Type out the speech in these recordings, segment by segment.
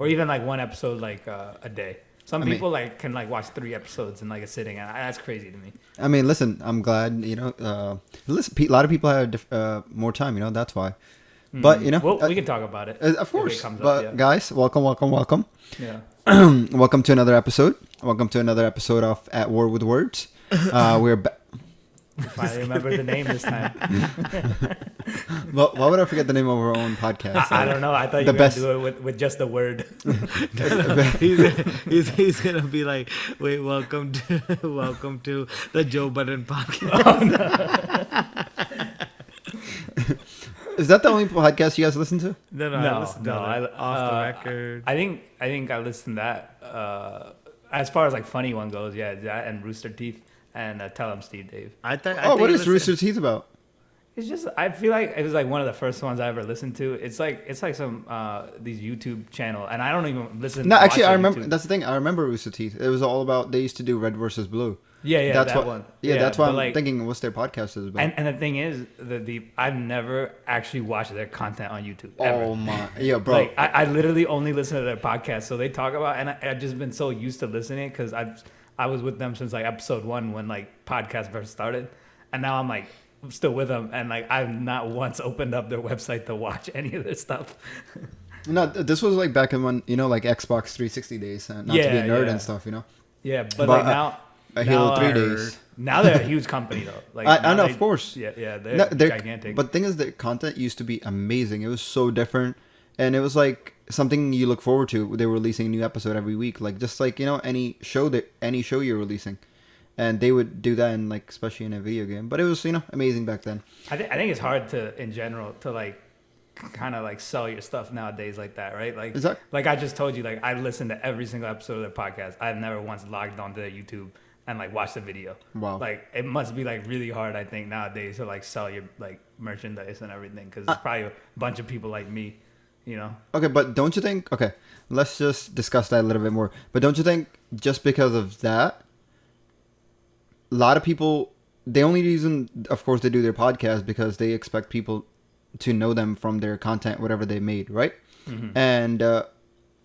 or even like one episode like a day. Some people like can like watch 3 episodes in like a sitting, and that's crazy to me. I mean, listen, I'm glad listen, a lot of people have more time, that's why. But we can talk about it. Of course. But up, guys, welcome. Yeah. Welcome to another episode. Welcome to another episode of At War with Words. We're back. Finally remember the name this time. Well, why would I forget the name of our own podcast? I don't know. I thought you were going to do it with just the word. he's gonna be like, wait, welcome to the Joe Budden podcast. Is that the only podcast you guys listen to? No, I listen to off the record. I think I listened to that. As far as like funny one goes, yeah, that and Rooster Teeth and Tell 'em Steve Dave. What is Rooster Teeth about? It's just, I feel like it was like one of the first ones I ever listened to. It's like some these YouTube channel, and I don't even listen. No, actually, I remember. YouTube. That's the thing. I remember Rooster Teeth. It was all about, they used to do Red versus Blue. Yeah, that's that what, one. Yeah, that's why I'm thinking what's their podcast is about. And the thing is, I've never actually watched their content on YouTube. Ever. Oh my, yeah, bro. Like I literally only listen to their podcast. So they talk about, and I've just been so used to listening because I was with them since like episode 1 when like podcast first started, and now I'm like still with them, and like I've not once opened up their website to watch any of their stuff. No, this was like back in when like Xbox 360 days, not to be a nerd and stuff, Yeah, but like now. Halo 3 days. Now they're a huge company though. Like I know, of course. Yeah, they're gigantic. But the thing is, the content used to be amazing. It was so different, and it was like something you look forward to. They were releasing a new episode every week, like just like any show you're releasing, and they would do that in like especially in a video game. But it was amazing back then. I think it's hard to in general to like kind of like sell your stuff nowadays like that, right? Like like I just told you, like I listen to every single episode of their podcast. I've never once logged onto their YouTube and like watch the video. Wow. Like it must be like really hard, I think, nowadays to like sell your like merchandise and everything, because there's probably a bunch of people like me, Okay, but don't you think? Okay, let's just discuss that a little bit more. But don't you think just because of that, a lot of people, the only reason, of course, they do their podcast because they expect people to know them from their content, whatever they made, right? Mm-hmm. And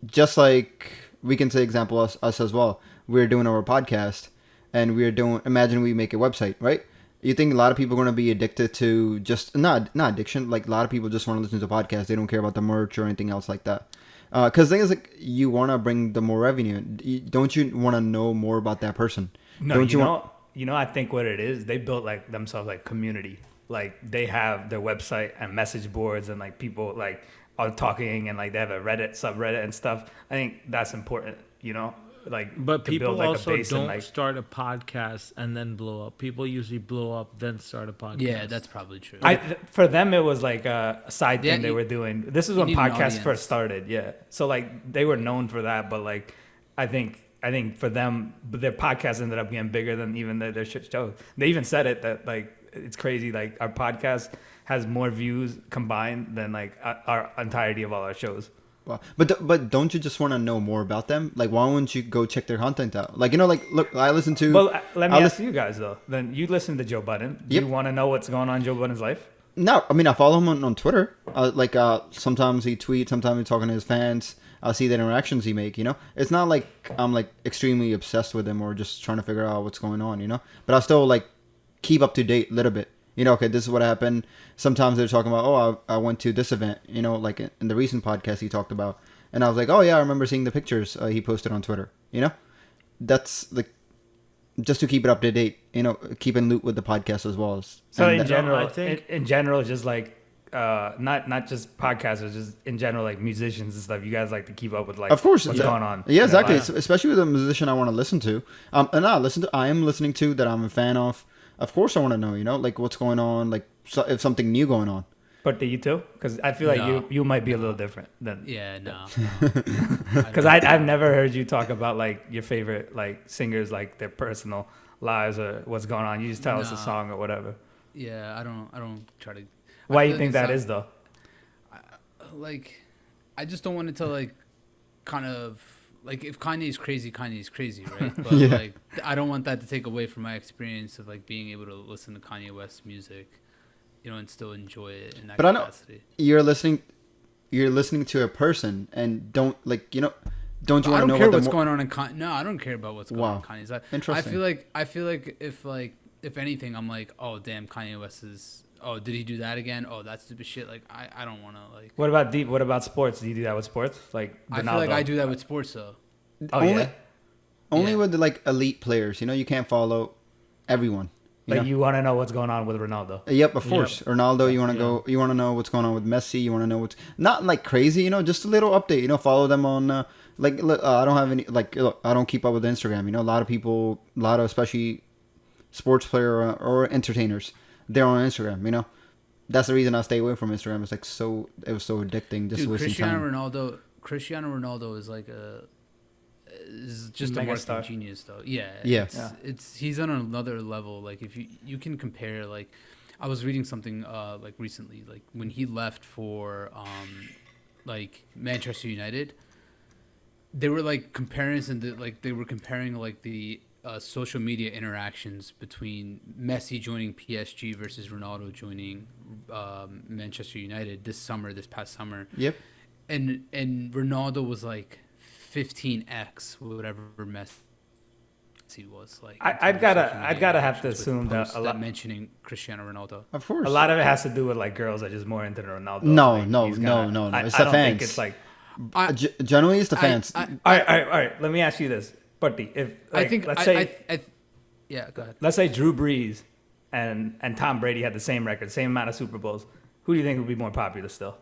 just like we can say, example us as well, we're doing our podcast. And imagine we make a website, right? You think a lot of people are going to be addicted to just, not addiction, like a lot of people just want to listen to podcasts. They don't care about the merch or anything else like that. Because the thing is, like, you want to bring the more revenue. Don't you want to know more about that person? No, don't I think what it is, they built like themselves like community. Like they have their website and message boards, and like people like are talking, and like they have a Reddit subreddit and stuff. I think that's important, like, but people build, like, also don't like, start a podcast and then blow up. People usually blow up then start a podcast. Yeah, that's probably true. For them, it was like a side thing they were doing. This is when podcasts first started. Yeah, so like they were known for that, but like I think for them, their podcast ended up getting bigger than even their shit shows. They even said it that like it's crazy. Like our podcast has more views combined than like our entirety of all our shows. Wow. But don't you just want to know more about them? Like, why wouldn't you go check their content out? Like, look, I listen to... Well, let me ask you guys, though. Then you listen to Joe Budden. Do you want to know what's going on in Joe Budden's life? No, I mean, I follow him on Twitter. Sometimes he tweets, sometimes he's talking to his fans. I see the interactions he make, It's not like I'm, like, extremely obsessed with him or just trying to figure out what's going on, But I still, like, keep up to date a little bit. Okay, this is what happened. Sometimes they're talking about, I went to this event, like in the recent podcast he talked about. And I was like, oh, yeah, I remember seeing the pictures he posted on Twitter, That's like, just to keep it up to date, keep in loop with the podcast as well. So in general, I think in general, just like, not just podcasters, just in general, like musicians and stuff, you guys like to keep up with like, of course, what's going on. Yeah, exactly. Especially with a musician I want to listen to. I am listening to that I'm a fan of. Of course I want to know, like what's going on, like if something new going on. But do you too? Because I feel like you might be a little different than... Yeah, no. Because I've never heard you talk about like your favorite like singers, like their personal lives or what's going on. You just tell us a song or whatever. Yeah, I don't try to... Why do you think that is though? I just don't want it to like kind of... Like, if Kanye's crazy, right? But, like, I don't want that to take away from my experience of, like, being able to listen to Kanye West's music, and still enjoy it in that capacity. I know you're listening... you're listening to a person and don't like don't you want to know I don't care what what's going on in Kanye. No, I don't care about what's going on in Kanye's life. Interesting. I feel like if anything, I'm like, oh damn, Kanye West is. Oh, did he do that again? Oh, that's stupid shit. Like I don't want to like. What about deep? What about sports? Do you do that with sports? Like Ronaldo? I feel like I do that with sports though. Only with like elite players. You can't follow everyone. You want to know what's going on with Ronaldo. Yep, of course. Ronaldo, you want to go. You want to know what's going on with Messi. You want to know what's not like crazy. Just a little update. Follow them on. I don't have any I don't keep up with Instagram. A lot of people, especially sports player or entertainers, they're on Instagram. That's the reason I stay away from Instagram. It's it was so addicting. Just wasting time. Cristiano Ronaldo is just a marketing genius though. Yeah. He's on another level. Like if you can compare, like I was reading something like recently, like when he left for like Manchester United, they were like comparing the social media interactions between Messi joining PSG versus Ronaldo joining Manchester United this past summer. Yep. And Ronaldo was like 15x whatever Messi was like. I'd gotta have to assume that a lot mentioning Cristiano Ronaldo. Of course. A lot of it has to do with like girls are just more into Ronaldo. No. It's the fans. Think it's like generally it's the fans. All right. Let me ask you this, Bertie. If let's say, yeah, go ahead. Let's say Drew Brees and Tom Brady had the same record, same amount of Super Bowls. Who do you think would be more popular still?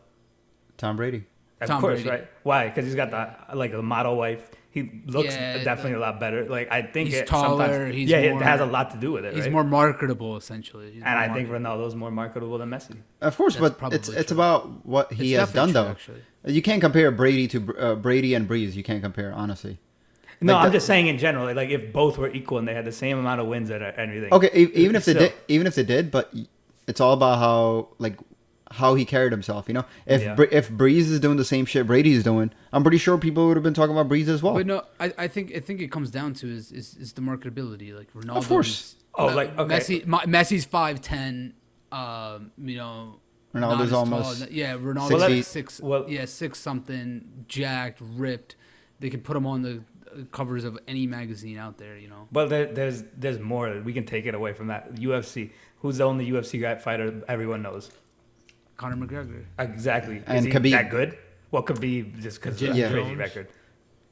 Tom Brady. Of course, right? Why? Because he's got the model wife. He looks definitely a lot better. Like I think he's taller. It has a lot to do with it. He's right? more marketable, essentially. I think Ronaldo's more marketable than Messi. Of course, but it's about what he has done though. Actually. You can't compare Brady to Brady and Breeze. You can't compare, honestly. No, I'm just saying in general. Like if both were equal and they had the same amount of wins and everything. Okay, even if they did, but it's all about how he carried himself. If Breeze is doing the same shit Brady is doing, I'm pretty sure people would have been talking about Breeze as well. But no, I think it comes down to is the marketability. Like Ronaldo. Of course. Messi's 5'10". Ronaldo's almost Ronaldo's 6 feet. 6 something, jacked, ripped. They can put him on the covers of any magazine out there. But there's more. We can take it away from that. UFC. Who's the only UFC fighter everyone knows? Conor McGregor. Exactly. And is he Khabib. that good? Well, Khabib just because of the crazy record.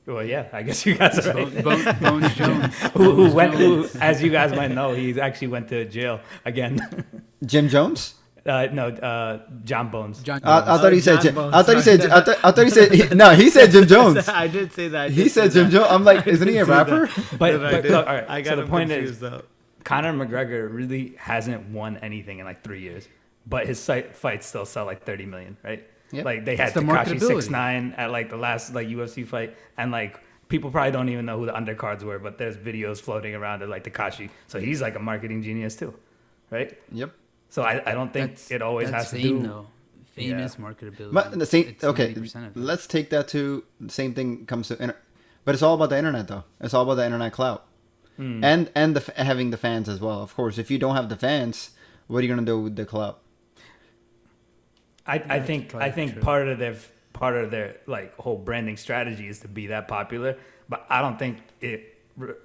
Well, yeah, I guess you guys are right. Bones Jones. who, as you guys might know, he actually went to jail again. Jim Jones? No, John Bones. I thought he said. I thought he said. No, he said Jim Jones. I did say that. He said Jim Jones. I'm like, isn't he a rapper? But look, all right. I got the point confused, is, though. Conor McGregor really hasn't won anything in 3 years, but his fights still sell 30 million, right? Yep. Like they had Tekashi 6ix9ine at the last UFC fight, and people probably don't even know who the undercards were, but there's videos floating around of Tekashi, so he's a marketing genius too, right? Yep. So I don't think it always has to do. Though. Fame is marketability. But the same. Okay, let's take that to the same thing comes to. But it's all about the internet, though. It's all about the internet clout, and having the fans as well. Of course, if you don't have the fans, what are you gonna do with the clout? I think part of their whole branding strategy is to be that popular, but I don't think it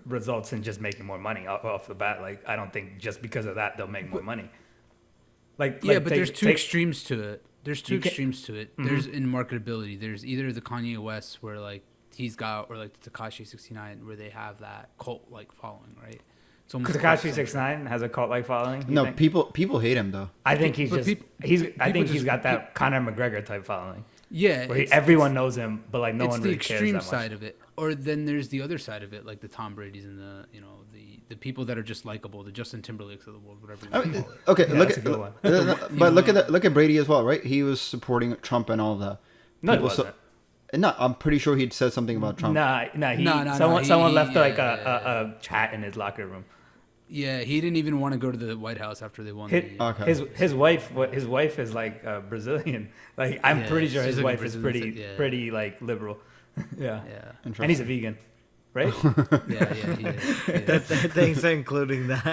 results in just making more money off the bat. I don't think just because of that they'll make more money. But there's two extremes to it. There's extremes to it. Mm-hmm. There's in marketability. There's either the Kanye West where he's got, or the Tekashi 6ix9ine where they have that cult following, right? Tekashi 6ix9ine has a cult following. No, people hate him though. I think he's got that Conor McGregor type following. Yeah, where everyone knows him, but no one really cares that much. It's the extreme side of it. Or then there's the other side of it, the Tom Brady's and the people that are just likable, the Justin Timberlakes of the world, whatever you call it. Okay, yeah, look at Brady as well, right? He was supporting Trump and all that. No, he wasn't. No, I'm pretty sure he'd said something about Trump. Someone left a chat in his locker room. Yeah, he didn't even want to go to the White House after they won. His wife is Brazilian. I'm pretty sure his wife is pretty liberal. Yeah. And he's a vegan. right? Yeah, he is. Thanks for including that.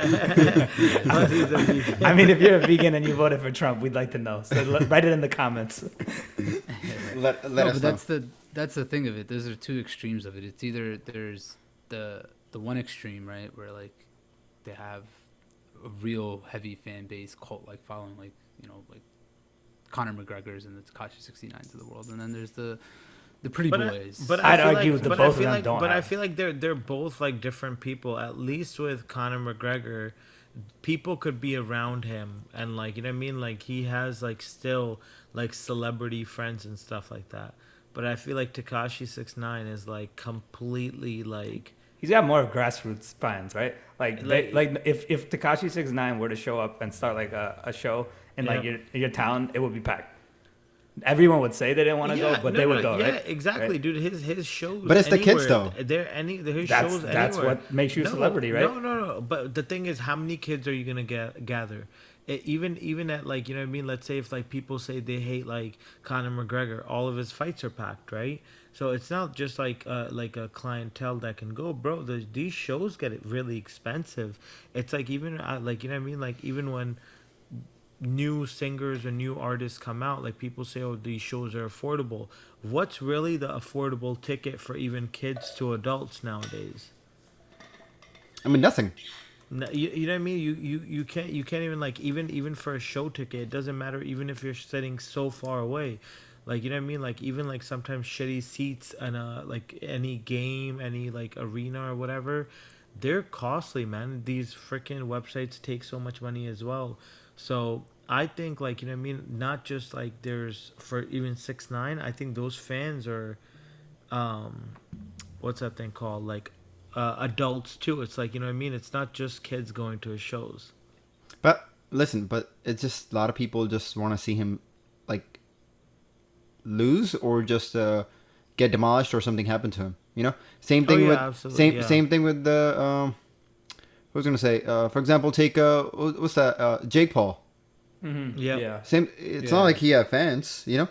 But he's a vegan. I mean, if you're a vegan and you voted for Trump, we'd like to know. So write it in the comments. Let No, us but know. that's the thing of it. Those are two extremes of it. It's either there's the one extreme, right, where like they have a real heavy fan base, cult like following, like like Conor McGregor's and the Tekashi 69s of the world, and then there's the pretty boys. But I'd I feel argue like, the but both I feel of them like, don't but I have. feel like they're both like different people. At least with Conor McGregor, people could be around him, and like you know what I mean. Like he has like still like celebrity friends and stuff like that. But I feel like Tekashi 69 is like completely like. He's got more grassroots fans, right? Like if Tekashi 69 were to show up and start like a show in like your town, it would be packed. Everyone would say they didn't want to go, but they would go, right? Yeah, exactly, right? dude. His shows. But it's the kids, anywhere, though. His That's shows that's anywhere. what makes you a celebrity, right? No. But the thing is, how many kids are you gonna gather? Even at like you know what I mean. Let's say if like people say they hate like Conor McGregor, all of his fights are packed, right? So it's not just like a clientele that can go, bro. These shows get really expensive. It's like even like you know what I mean. Like even when new singers or new artists come out, like people say, oh, these shows are affordable. What's really the affordable ticket for even kids to adults nowadays? I mean, nothing. No, you know what I mean. You can't even like even for a show ticket. It doesn't matter even if you're sitting so far away. Like you know what I mean. Like even like sometimes shitty seats and like any game, any like arena or whatever, they're costly, man. These freaking websites take so much money as well. So I think like you know what I mean. Not just like there's for even 6ix9ine. I think those fans are, what's that thing called? Like adults too. It's like you know what I mean. It's not just kids going to his shows. But listen, but it's just a lot of people just want to see him like lose or just get demolished or something happen to him. You know, same thing with absolutely, same thing with the what was I gonna say? For example, take what's that? Jake Paul. Mm-hmm. Yeah. Same. It's not like he had fans. You know,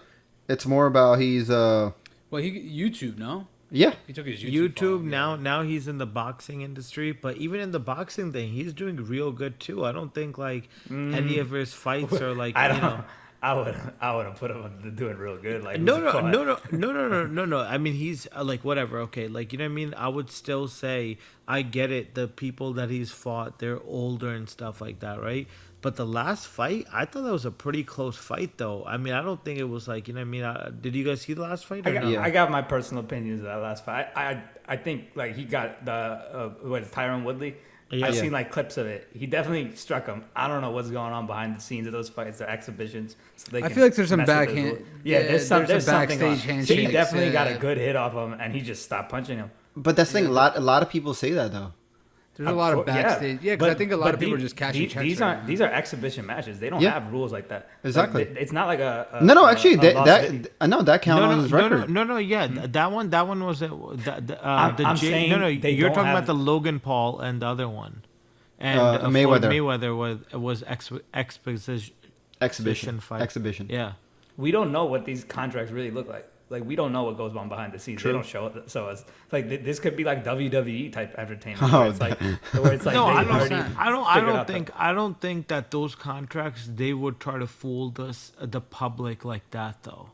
it's more about he's well, he YouTube, no? yeah. He took his YouTube following, now he's in the boxing industry, but even in the boxing thing, he's doing real good too. I don't think like any of his fights are like I don't you know. I would have put him on doing real good. Like No. I mean, he's like whatever. Okay, like you know what I mean. I would still say I get it. The people that he's fought, they're older and stuff like that, right? But the last fight, I thought that was a pretty close fight, though. I mean, I don't think it was like you know what I mean. Did you guys see the last fight? Or no? I got my personal opinions of that last fight. I think like he got the Tyron Woodley. Yeah. I've seen like clips of it. He definitely struck him. I don't know what's going on behind the scenes of those fights. They're exhibitions. So they I can feel like there's some mess with backhand. Yeah, there's something backstage on. handshakes. He definitely got a good hit off him, and he just stopped punching him. But that's the thing. A lot of people say that though. There's a lot of backstage. Yeah, because I think a lot of people are just cashing checks. These aren't exhibition matches. They don't have rules like that. Exactly. Like, it's not like a No. Actually, that count No, on his record. no. Yeah, that one was I'm saying you're talking about the Logan Paul and the other one, and Mayweather was exhibition fight. Exhibition. Yeah. We don't know what these contracts really look like. Like we don't know what goes on behind the scenes. True. They don't show it. So it's like this could be like WWE type entertainment. Oh, where it's like No, I don't think that those contracts they would try to fool the public like that though.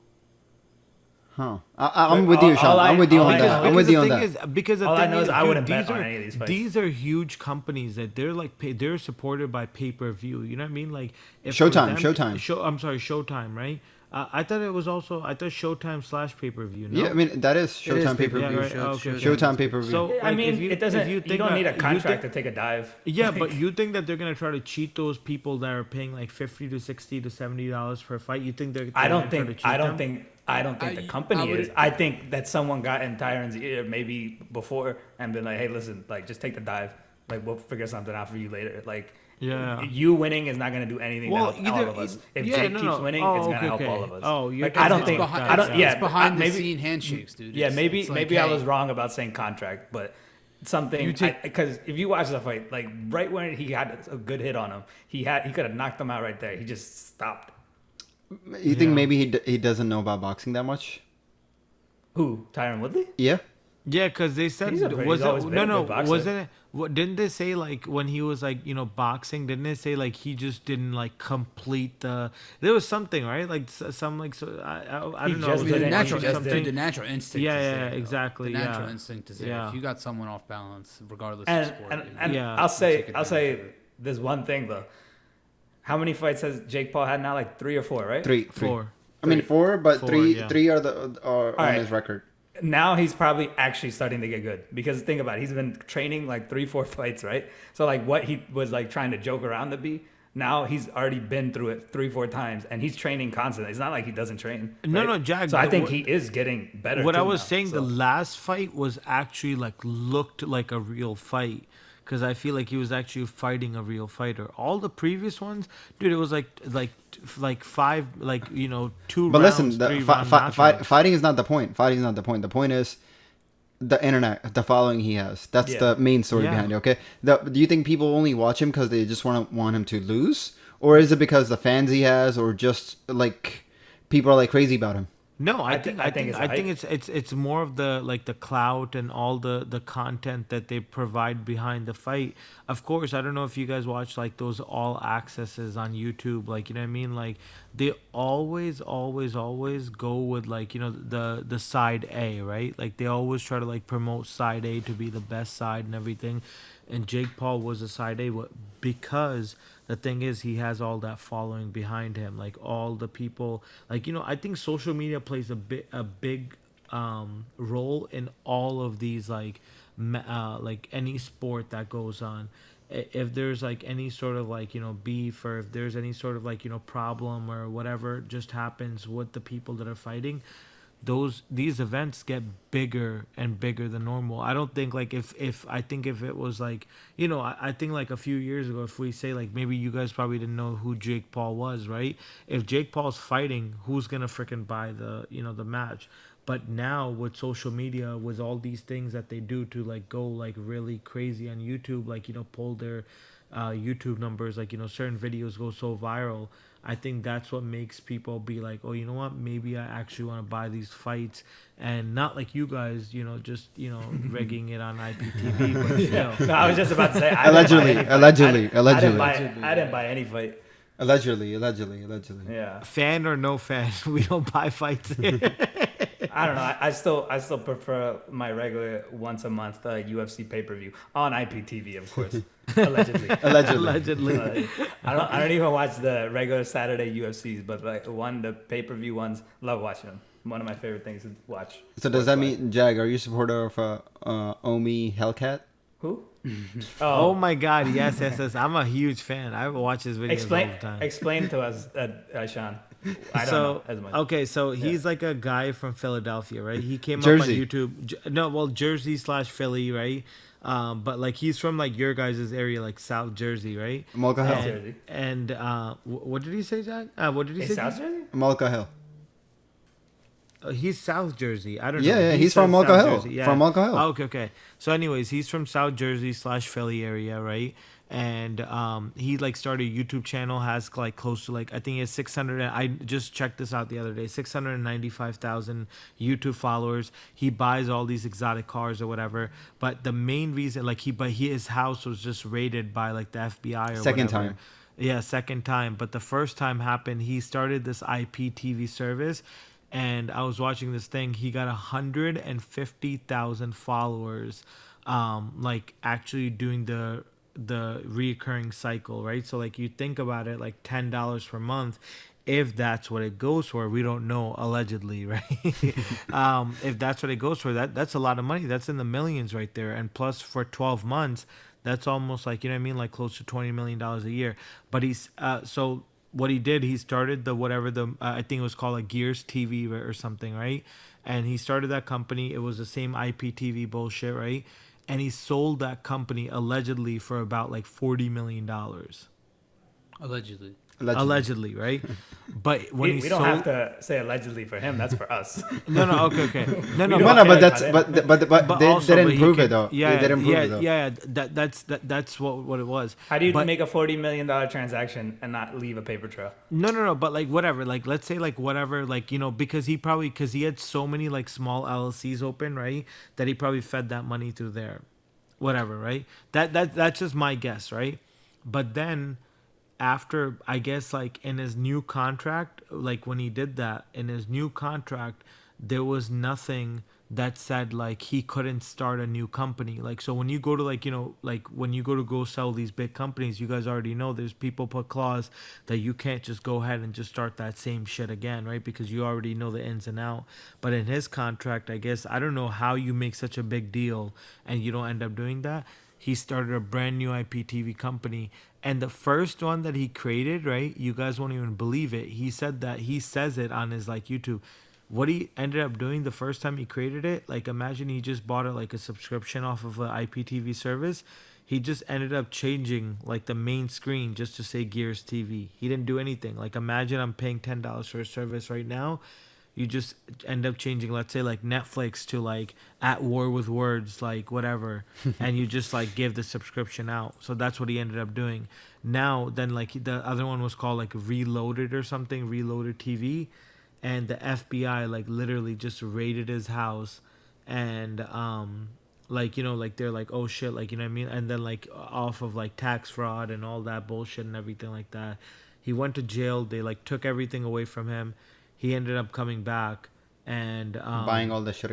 Huh. I'm with you, Sean. I'm with you on that. I'm with you on that. Because the All I thing know is I dude, wouldn't bet on any of these fights. These are huge companies that they're like they're supported by pay-per-view. You know what I mean? Like if Showtime. I'm sorry, Showtime, right? I thought Showtime / pay-per-view. No? Yeah, I mean that is Showtime pay-per-view. Yeah, right. Okay. Showtime pay-per-view. So I mean, if it doesn't. if You think don't need a that- contract to take a dive. Yeah, Like, but you think that they're gonna try to cheat those people that are paying like $50 to $60 to $70 per fight? You think they're? I don't gonna try to think. cheat I don't them? think. I don't think the company I would- is. I think that someone got in Tyron's ear maybe before and been like, "Hey, listen, like just take the dive. Like we'll figure something out for you later." Like. Yeah. You winning is not going to do anything to help all of us. If Jake keeps winning, it's going to help all of us. Oh, you're like, I don't It's think. behind, I don't. Yeah, it's behind maybe, the scene handshakes, dude. Yeah, It's maybe like, I hey, was wrong about saying contract, but something because if you watch the fight, like right when he had a good hit on him, he could have knocked him out right there. He just stopped. You think maybe he doesn't know about boxing that much? Who? Tyron Woodley? Yeah. Yeah, because they said He's was always it been a no good boxer. wasn't it? What didn't they say like when he was like boxing? Didn't they say like he just didn't like complete the? There was something right like some like so I He don't know. just was didn't- it he natural, just something? didn't- the natural instinct. Yeah, is yeah, there, though. exactly, The yeah. natural instinct is there. Yeah. If you got someone off balance, regardless And of sport, and, you know, and Yeah. I'll say take I'll advantage of say it. there's one thing though. How many fights has Jake Paul had now? Like 3 or 4, right? Three. Four. I mean four, but Four, three yeah. three are the are on right. his record. Now he's probably actually starting to get good because think about it, he's been training like 3-4 fights, right? So like what he was like trying to joke around to be, now he's already been through it 3-4 times and he's training constantly. It's not like he doesn't train. No, right? no, Jack, So I think what- he is getting better. What I too was now, saying, so. the last fight was actually like looked like a real fight because I feel like he was actually fighting a real fighter. All the previous ones, dude, it was like five, like 2 But rounds, listen, the 3 round knockouts. fighting is not the point. Fighting is not the point. The point is the internet, the following he has. That's Yeah. the main story Yeah. behind it. Okay. Do you think people only watch him because they just want him to lose, or is it because the fans he has, or just like people are like crazy about him? No, I thi- think I I think think it's it's more of the like the clout and all the content that they provide behind the fight. Of course, I don't know if you guys watch like those all accesses on YouTube, like you know what I mean. Like they always go with like the side A, right? Like they always try to like promote side A to be the best side and everything. And Jake Paul was a side A because the thing is he has all that following behind him, like all the people, like I think social media plays a big role in all of these like like any sport that goes on. If there's like any sort of like beef, or if there's any sort of like problem or whatever just happens with the people that are fighting, these events get bigger and bigger than normal. I don't think like if I think if it was like I think like a few years ago, if we say like maybe you guys probably didn't know who Jake Paul was, right? If Jake Paul's fighting, who's gonna freaking buy the the match? But now with social media, with all these things that they do to like go like really crazy on YouTube, like pull their YouTube numbers, like certain videos go so viral. I think that's what makes people be like, oh, you know what? Maybe I actually want to buy these fights, and not like you guys, just rigging it on IPTV. But still, No, I was just about to say Allegedly. I didn't buy any fight. Allegedly. Yeah. fan or no fan, we don't buy fights. I don't know. I still prefer my regular once a month UFC pay-per-view on IPTV, of course. Allegedly. Allegedly. I don't even watch the regular Saturday UFCs, but like the pay-per-view ones, love watching them. One of my favorite things to watch. So does that mean, Jag, are you a supporter of Omi Hellcat? Who? Oh my God! Yes. I'm a huge fan. I watch his videos all the time. Explain to us, Sean. I don't know as much. Okay, so he's like a guy from Philadelphia, right? He came Jersey. up on YouTube. Jersey / Philly, right? But like he's from like your guys' area, like South Jersey, right? Malka Hill. Jersey. And what did he say, Jack? What did he say? South Jersey? Malka Hill. He's South Jersey. I don't know. Yeah, He he's from says Malka South Hill. Jersey, yeah. From Malka Hill. Oh, okay. So, anyways, he's from South Jersey / Philly area, right? And he like started a YouTube channel, has like close to like I think he has 600. I just checked this out the other day. 695,000 YouTube followers. He buys all these exotic cars or whatever. But the main reason, like his house was just raided by like the FBI or Second whatever. time. Yeah, second time. But the first time happened, he started this IPTV service. And I was watching this thing. He got 150,000 followers, like actually doing the reoccurring cycle, right? So like you think about it, like $10 per month, if that's what it goes for. We don't know, allegedly, right? If that's what it goes for, that's a lot of money. That's in the millions right there. And plus for 12 months, that's almost like, like close to $20 million a year. But he's so what he did, he started I think it was called a Gears TV or something, right? And he started that company. It was the same IPTV bullshit, right? And he sold that company allegedly for about like $40 million. Allegedly. allegedly, right? But when we don't have to say allegedly for him. That's for us. No, okay. No, but they also, didn't prove can, it though. Yeah, they didn't prove it though. Yeah. That's what it was. How do you make a $40 million transaction and not leave a paper trail? No. But like whatever. Like let's say like whatever. Like because he had so many like small LLCs open, right? That he probably fed that money through there, whatever, right? That's just my guess, right? But then after, I guess, like in his new contract, like when he did that in his new contract, there was nothing that said like he couldn't start a new company. Like, so when you go to like when you go sell these big companies, you guys already know there's people put clause that you can't just go ahead and just start that same shit again, right? Because you already know the ins and out. But in his contract, I guess, I don't know how you make such a big deal and you don't end up doing that. He started a brand new IPTV company. And the first one that he created, right? You guys won't even believe it. He says it on his like YouTube. What he ended up doing the first time he created it, like imagine he just bought it like a subscription off of an IPTV service. He just ended up changing like the main screen just to say Gears TV. He didn't do anything. Like imagine I'm paying $10 for a service right now. You just end up changing, let's say, like Netflix to like At War with Words, like whatever, and you just like give the subscription out. So that's what he ended up doing. Now, then, like the other one was called like Reloaded or something, Reloaded TV, and the FBI like literally just raided his house, and like like they're like, oh shit, like what I mean, and then like off of like tax fraud and all that bullshit and everything like that, he went to jail. They like took everything away from him. He ended up coming back and buying all that shit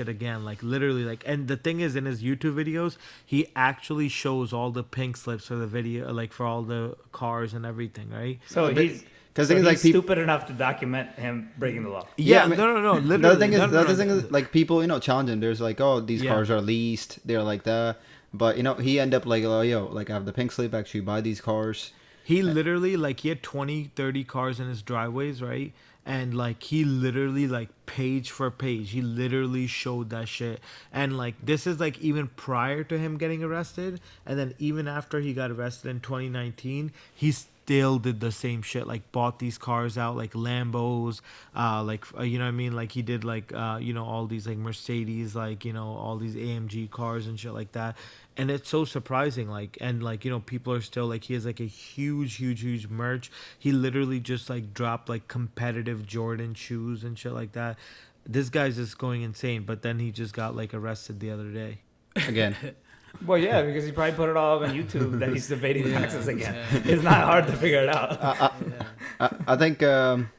again. Like literally, like, and the thing is, in his YouTube videos, he actually shows all the pink slips for the video, like for all the cars and everything, right? So he's stupid enough to document him breaking the law. Yeah, I mean, no. Literally, the thing is, like people, challenge him. There's like, oh, these cars are leased. They're like that, but he ended up like, oh, like I have the pink slip. Actually, buy these cars. He literally, like, he had 20, 30 cars in his driveways, right? And, like, he literally, like, page for page, he literally showed that shit. And, like, this is, like, even prior to him getting arrested. And then even after he got arrested in 2019, he still did the same shit. Like, bought these cars out, like, Lambos, you know what I mean? Like, he did, like, all these, like, Mercedes, like, all these AMG cars and shit like that. And it's so surprising, like, and like, people are still like, he has like a huge merch. He literally just like dropped like competitive Jordan shoes and shit like that. This guy's just going insane. But then he just got like arrested the other day. Again. Well, yeah, because he probably put it all up on YouTube that he's evading taxes again. It's not hard to figure it out. I think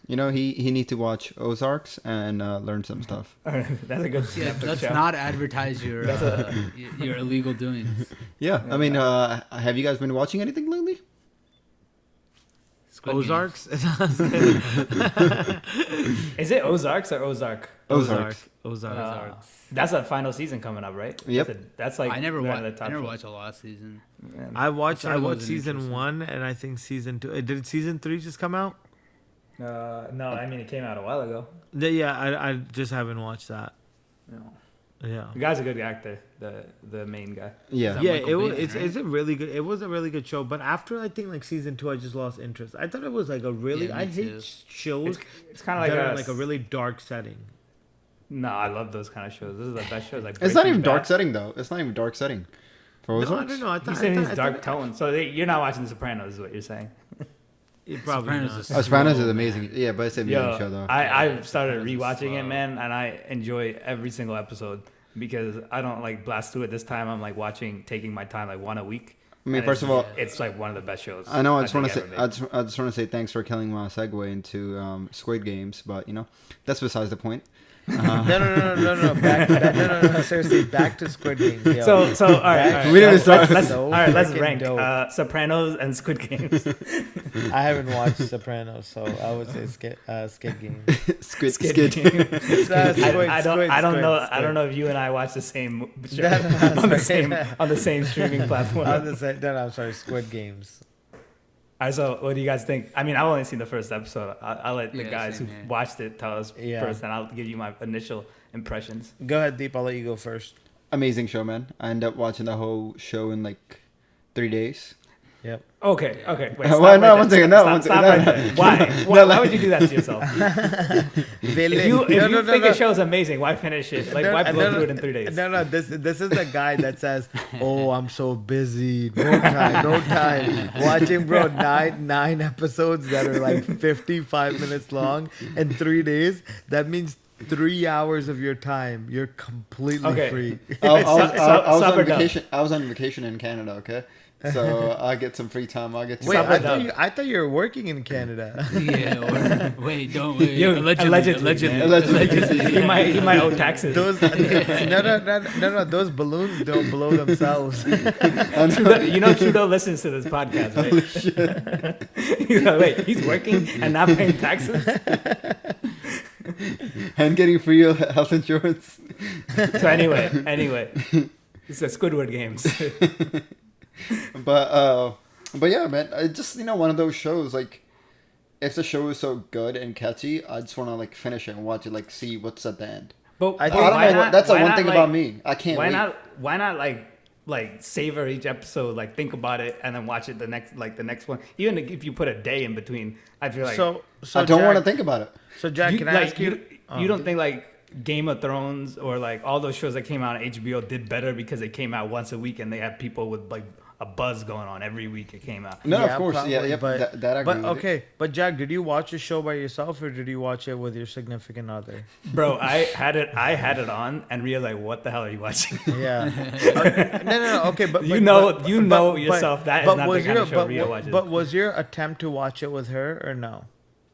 he needs to watch Ozarks and learn some stuff. That's a good. Yeah, let's not advertise your illegal doings. Yeah, I mean, have you guys been watching anything lately? Ozarks? Is it Ozarks or Ozark? Ozarks. That's that final season coming up, right? Yep. That's like I never watched the last season. Man. I watched season 1 and I think season 2. Did season 3 just come out? No, I mean it came out a while ago. Yeah, I just haven't watched that. No. Yeah. The guy's a good actor, the main guy. Yeah. Yeah, it's a really good. It was a really good show, but after I think like season 2, I just lost interest. I thought it was like a really. I hate shows. It's kind of like a really dark setting. No, I love those kind of shows. This is the best shows. Like it's not even dark setting though. It's not even dark setting. For Ozarks? No, I don't know. You said it's dark tone. So you're not watching The Sopranos, is what you're saying? Probably Sopranos is amazing. Yeah, but it's an amazing show though. I started rewatching it, man, and I enjoy every single episode because I don't like blast through it this time. I'm like taking my time, like one a week. I mean, first of all, it's like one of the best shows. I know. I just want to say thanks for killing my segue into Squid Games, but that's besides the point. No. No. Seriously, back to Squid Games. Yo. So all right. We didn't start. Let's rank Sopranos and Squid Games. I haven't watched Sopranos, so I would say Skid Games. Squid Games. I don't know if you and I watch the same show on the same streaming platform. I'm sorry, Squid Games. All right, so what do you guys think? I mean, I've only seen the first episode. I'll let the guys who watched it tell us first, and I'll give you my initial impressions. Go ahead, Deep. I'll let you go first. Amazing show, man. I ended up watching the whole show in like 3 days. Yep. Okay. Wait. Why not? One second. No, one Stop second. right there. Why would you do that to yourself? If you think a show is amazing, why finish it? Like, why blow through it in 3 days? No. This is the guy that says, "Oh, I'm so busy. No time. Watching, bro, nine episodes that are like 55 minutes long in 3 days. That means 3 hours of your time you're completely free." I was on vacation. I was on vacation in Canada. Okay. So I get some free time. I get to Wait, I thought you were working in Canada. Yeah. Don't wait. Yo, allegedly. he might owe taxes. Those no. Those balloons don't blow themselves. Trudeau listens to this podcast, right? He's like, wait, he's working and not paying taxes. And getting free health insurance. So anyway, it's a Squidward games. But yeah, man, I just one of those shows. Like, if the show is so good and catchy, I just want to like finish it and watch it, like see what's at the end. But I don't know. That's the one thing about me. I can't. Why not like savor each episode, like think about it and then watch it the next one. Even if you put a day in between, I feel like so I don't want to think about it. So Jack, can I ask you? You don't think like Game of Thrones or like all those shows that came out on HBO did better because they came out once a week and they had people with like a buzz going on every week it came out? No, of course, probably, but that I agree with okay, but Jack, did you watch the show by yourself or did you watch it with your significant other? Bro, I had it on and realized, what the hell are you watching? Yeah. No. Okay, but you know yourself that is not the kind of show Ria watches. But was your attempt to watch it with her or no?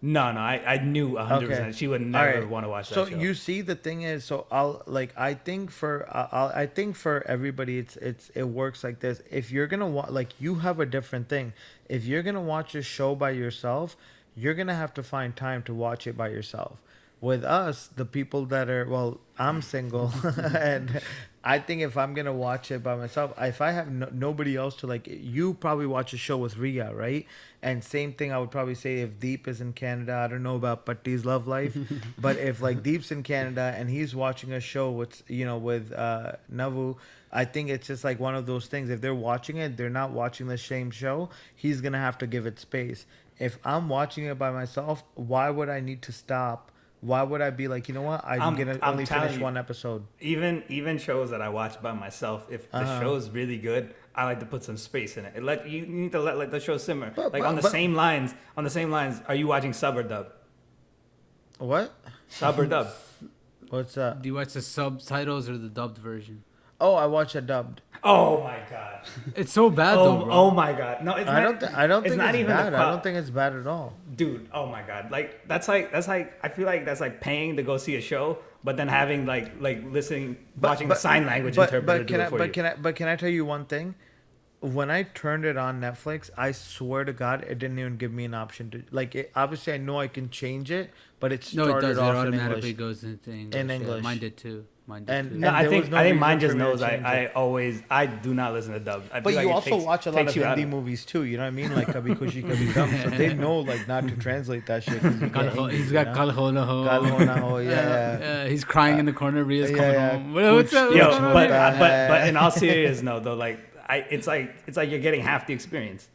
No, I knew 100%. She would never want to watch that show. So you see, the thing is, so I think for everybody, it works like this. If you're gonna watch, like, you have a different thing. If you're gonna watch a show by yourself, you're gonna have to find time to watch it by yourself. With us, the people that are, I'm single, and I think if I'm gonna watch it by myself, if I have nobody else to, like, you probably watch a show with Ria, right? And same thing, I would probably say if Deep is in Canada, I don't know about Patti's love life, but if like Deep's in Canada and he's watching a show with Navu, I think it's just like one of those things. If they're watching it, they're not watching the same show. He's gonna have to give it space. If I'm watching it by myself, why would I need to stop? Why would I be like, you know what? I'm gonna only finish one episode. Even shows that I watch by myself, if the show is really good, I like to put some space in it. You need to let the show simmer. On the same lines, are you watching sub or dub? What? Sub or dub? What's that? Do you watch the subtitles or the dubbed version? Oh, I watch it dubbed. Oh my god, it's so bad though, bro. Oh my god, no, it's not. I don't think not it's even bad. I don't think it's bad at all, dude. Oh my god, like that's like I feel like that's like paying to go see a show, but then having like watching the sign language interpreter do it for you. But can I tell you one thing? When I turned it on Netflix, I swear to God, it didn't even give me an option to obviously, I know I can change it, but it started off in English. Automatically goes into English. In English, yeah, mine did too. I think mine just knows. I do not listen to dubs. But you also watch a lot of Hindi movies too. You know what I mean? Like Kabhi Khushi Kabhi Gum. So they know like not to translate that shit. He's got Kal Ho Na Ho. Kal Ho Na Ho. Yeah. He's crying in the corner. Ria's coming home. What's up? But in all seriousness, no, though, like it's like you're getting half the experience.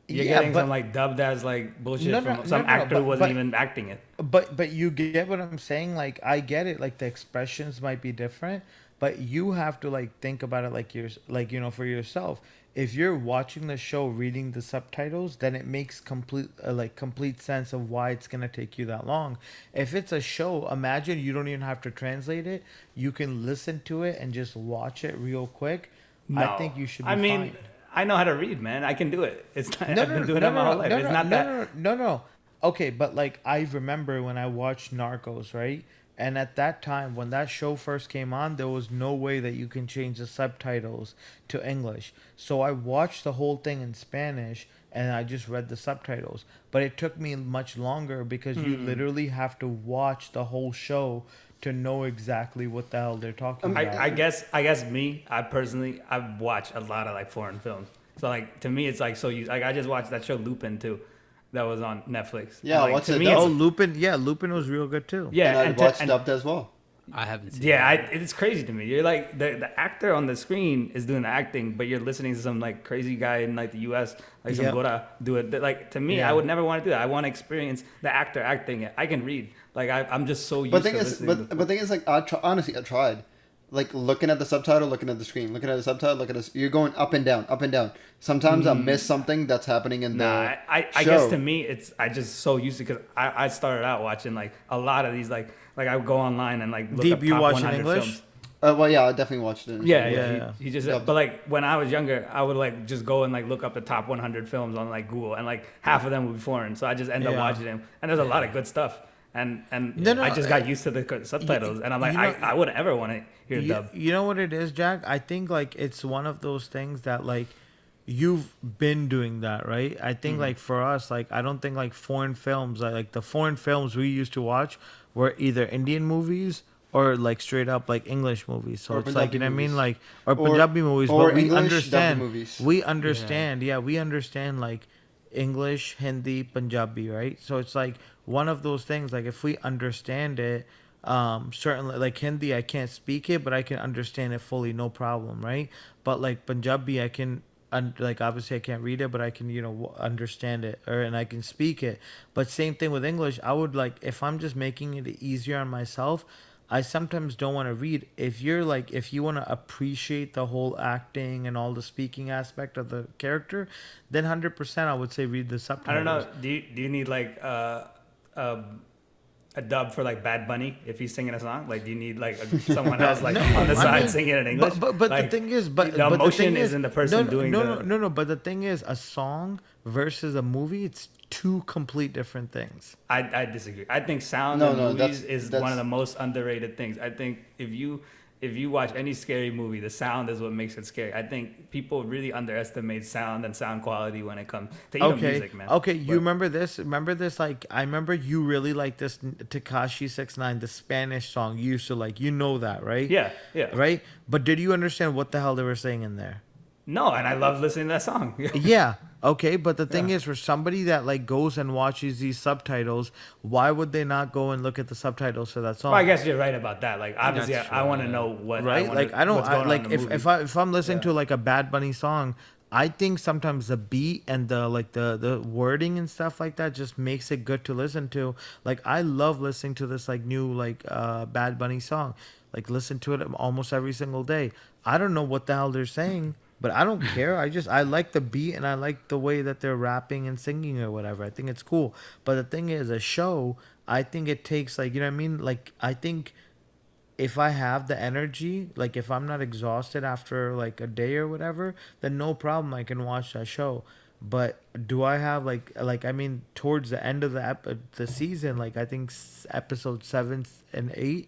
You're getting some like dubbed as like bullshit from some actor who wasn't even acting it. But you get what I'm saying? Like, I get it. Like, the expressions might be different, but you have to like think about it for yourself. If you're watching the show reading the subtitles, then it makes complete sense of why it's gonna take you that long. If it's a show, imagine you don't even have to translate it. You can listen to it and just watch it real quick. No. I think you should be fine. I know how to read, man. I can do it. I've been doing it my whole life. It's not that. No. Okay, but like I remember when I watched Narcos, right? And at that time, when that show first came on, there was no way that you can change the subtitles to English. So I watched the whole thing in Spanish and I just read the subtitles. But it took me much longer because you literally have to watch the whole show to know exactly what the hell they're talking about. I guess I personally watch a lot of like foreign films. So like to me it's like I just watched that show Lupin too, that was on Netflix. Yeah, like, what's to it? Lupin. Yeah, Lupin was real good too. Yeah, and I watched dubbed as well. I haven't seen. Yeah, it. it's crazy to me. You're like the actor on the screen is doing the acting, but you're listening to some like crazy guy in like the U.S. like some Yep. gora do it. Like to me, Yeah. I would never want to do that. I want to experience the actor acting it. I can read. Like I'm just so used But to thing is, listening. but thing is, like, honestly, I tried. Like, looking at the subtitle, looking at the screen, looking at the subtitle, looking at you're going up and down, up and down. Sometimes I miss something that's happening in the I guess to me it's I just so used to because I started out watching like a lot of these like I would go online and like look Deep, up you top watch in 100 English? films. Well, yeah, I definitely watched it. Yeah, Yeah. He just Dubbed. but like when I was younger, I would like just go and like look up the top 100 films on like Google, and like half of them would be foreign, so I just end up Yeah. watching them. And there's a lot of good stuff, and No, I just got used to the subtitles, and I'm like I wouldn't ever want to hear dub. You know what it is, Jack? I think like it's one of those things that like you've been doing that, right? I think like for us, like I don't think like foreign films, like the foreign films we used to watch were either Indian movies or like straight up like English movies. So Or it's like, you know what I Punjabi mean, movies. like or Or- Punjabi movies, or but we English dubbed understand. movies. We understand, yeah, we understand like English, Hindi, Punjabi, right? So it's like one of those things. Like if we understand it, certainly like Hindi, I can't speak it, but I can understand it fully, no problem, right? But like Punjabi, I can. Like obviously I can't read it, but I can understand it and I can speak it. But same thing with English. I would like if I'm just making it easier on myself. I sometimes don't want to read. If you're like if you want to appreciate the whole acting and all the speaking aspect of the character, then 100% I would say read the I subtitles. don't know. Do you need like a dub for like Bad Bunny if he's singing a song? Like, do you need like someone else like on the side singing it in English? But like, the thing is, the but emotion the thing is in the person doing the. no. But the thing is, a song versus a movie, it's two complete different things. I disagree. I think sound No, in no, movies that's- is one of the most underrated things. I think if you watch any scary movie, the sound is what makes it scary. I think people really underestimate sound and sound quality when it comes to even music, man. Okay, you But- remember this? Remember this? Like, I remember you really like this Tekashi 6ix9ine, the Spanish song. You used to like, you know that, right? Yeah, yeah. Right? But did you understand what the hell they were saying in there? No, and I love listening to that song. Yeah. Okay, but the thing Yeah. is, for somebody that like goes and watches these subtitles, why would they not go and look at the subtitles for that song? Well, I guess you're right about that. Like, obviously, That's I true, want to yeah. know what. Right? wanna- Like I don't what's going on like in the movie. if I'm listening Yeah. to like a Bad Bunny song, I think sometimes the beat and the like the wording and stuff like that just makes it good to listen to. Like I love listening to this like new like Bad Bunny song. Like listen to it almost every single day. I don't know what the hell they're saying, but I don't care. I like the beat and I like the way that they're rapping and singing or whatever. I think it's cool. But the thing is, a show, I think it takes like, you know what I mean? Like I think if I have the energy, like if I'm not exhausted after like a day or whatever, then no problem, I can watch that show. But do I have like I mean towards the end of the season, like I think episode 7 and 8,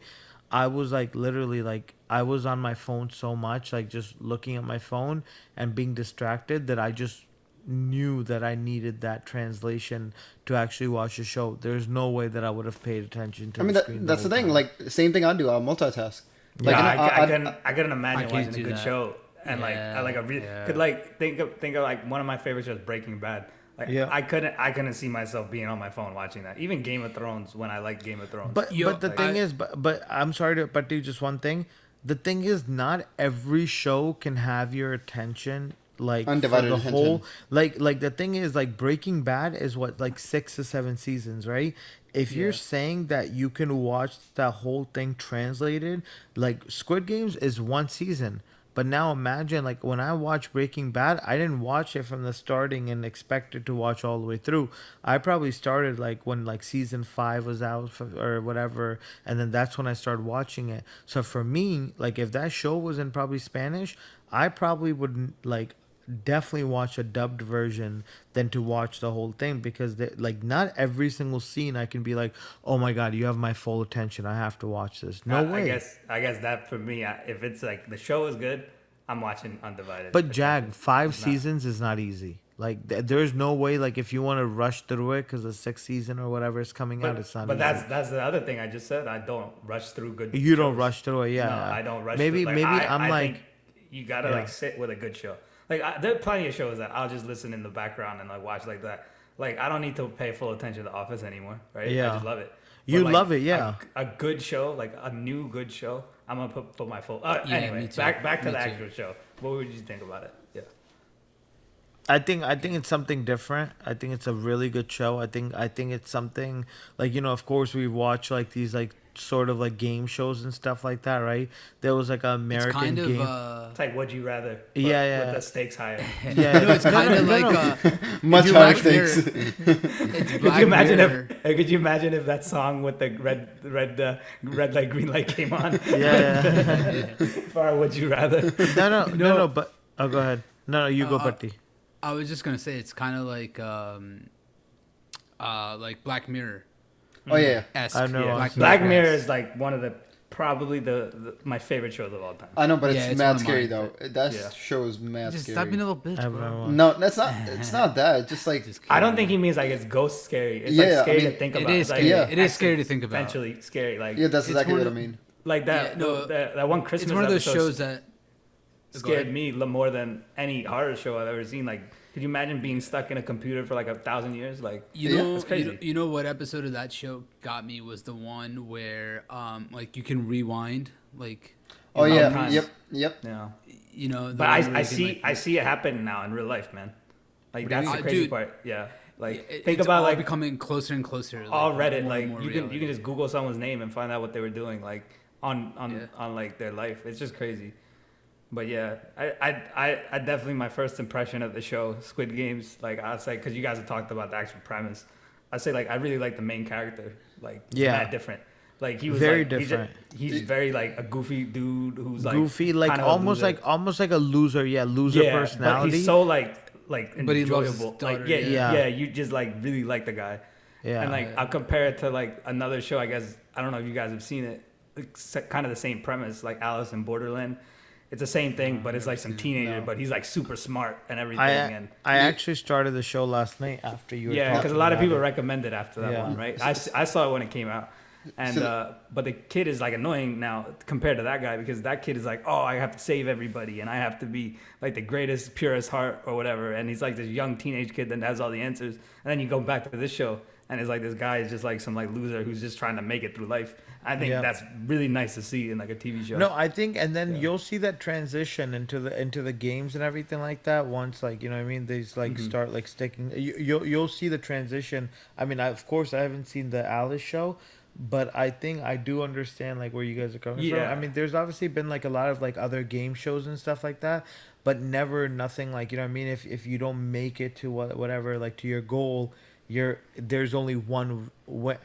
I was like literally like I was on my phone so much, like just looking at my phone and being distracted that I just knew that I needed that translation to actually watch the show. There's no way that I would have paid attention to I mean, the screen. that's the whole thing. time. Like, same thing I do. I multitask. Like, Yeah, and I couldn't imagine I can't watching a do good that. show and Yeah, like I really yeah. could like think of like one of my favorite shows, Breaking Bad. Like Yeah. I couldn't see myself being on my phone watching that. Even Game of Thrones when I like Game of Thrones. But Yo, but the like- thing is, but I'm sorry to but do just one thing. The thing is, not every show can have your attention like Undivided for the attention. whole like the thing is like Breaking Bad is what like 6 to 7 seasons, right? If you're Yeah. saying that you can watch that whole thing translated, like Squid Games is one season. But now imagine like when I watched Breaking Bad, I didn't watch it from the starting and expected to watch all the way through. I probably started like when like season 5 was out or whatever, and then that's when I started watching it. So for me, like if that show was in probably Spanish, I probably would like definitely watch a dubbed version than to watch the whole thing because like not every single scene I can be like, oh my god, you have my full attention, I have to watch this. No way. I guess that for me, if it's like the show is good, I'm watching Undivided. But attention. Jag, 5 It's not. seasons is not easy. Like there's no way. Like if you want to rush through it because the 6th season or whatever is coming out, it's not. But easy. that's the other thing I just said. I don't rush through good. You don't shows. rush through it. Yeah. No, I don't rush. Maybe through, maybe I like. think you gotta Yeah. like sit with a good show. Like there are plenty of shows that I'll just listen in the background and like watch like that. Like I don't need to pay full attention to The Office anymore, right? Yeah. I just love it. You But, love it, yeah. A good show, like a new good show. I'm gonna put my full. Yeah, Anyway, me too. back to Me the too. actual show. What would you think about it? Yeah. I think it's something different. I think it's a really good show. I think it's something like, of course we watch like these like sort of like game shows and stuff like that, right? There was like an American It's kind game. of It's like Would You Rather. But Yeah. With the stakes higher. Yeah, no, it's kind of like Much you higher Black Mirror- stakes. It's Could Black you imagine Mirror. could you imagine if that song with the red light, green light came on? yeah. For our Would You Rather. No, but go ahead. No, you go, Patti. I was just gonna say it's kind of like Black Mirror. Oh yeah. Esque. I know. Yeah. Black Black Mirror. Mirror is like one of the probably my favorite shows of all time. I know, but Yeah, it's it's mad one of scary mine. though. That Yeah. show is mad Just scary. stop being a little bitch, bro. Everyone. No, that's not. It's not that. It's just like Just I don't kidding. think he means like it's ghost scary. It's Yeah, like I scary mean, to think It about. is It's like scary. Yeah. It is scary to think about. Eventually scary. Like yeah, that's It's exactly one what I of- mean. like that. Yeah, no, that one Christmas. It's one of those episode shows that scared me more than any horror show I've ever seen. Like, could you imagine being stuck in a computer for like 1,000 years? Like, You Yeah. know, It's crazy. you know what episode of that show got me was the one where like you can rewind, like Oh know, yeah. times. Yep. Yep. you know. the But one where I you can, see like, I see it happen now in real life, man. Like that's the mean? crazy Dude. part. Yeah. Like it- think it's about all like becoming closer and closer. Like, all more Reddit. and Like more you reality. can just Google someone's name and find out what they were doing. Like on Yeah. like their life. It's just crazy. But yeah, I definitely my first impression of the show Squid Games. Like I'd say because you guys have talked about the actual premise. I say like I really like the main character. Like Yeah. mad different. Like he was Very like, different. He's very like a goofy dude who's like Goofy, like kind of a almost loser. like a loser. Yeah, loser yeah, personality. But he's so like But he loves his enjoyable. daughter, Like yeah, yeah. yeah, you just like really like the guy. yeah. And like I'll compare it to like another show. I guess I don't know if you guys have seen it. It's kind of the same premise, like Alice in Borderland. It's the same thing, but it's like some teenager, but he's like super smart and everything. And I actually started the show last night after you were yeah, talking because a lot of about people it. recommended after that Yeah. one, right? I saw it when it came out, and but the kid is like annoying now compared to that guy because that kid is like, oh, I have to save everybody and I have to be like the greatest, purest heart or whatever, and he's like this young teenage kid that has all the answers, and then you go back to this show and it's like this guy is just like some like loser who's just trying to make it through life. I think Yeah. that's really nice to see in like a TV show. No, I think, and then you'll see that transition into the games and everything like that. Once, like, you know what I mean, they like start like sticking. You'll see the transition. I mean, of course, I haven't seen the Alice show, but I think I do understand like where you guys are coming from. Yeah. I mean, there's obviously been like a lot of like other game shows and stuff like that, but never nothing like, you know what I mean. If you don't make it to whatever like to your goal, there's only one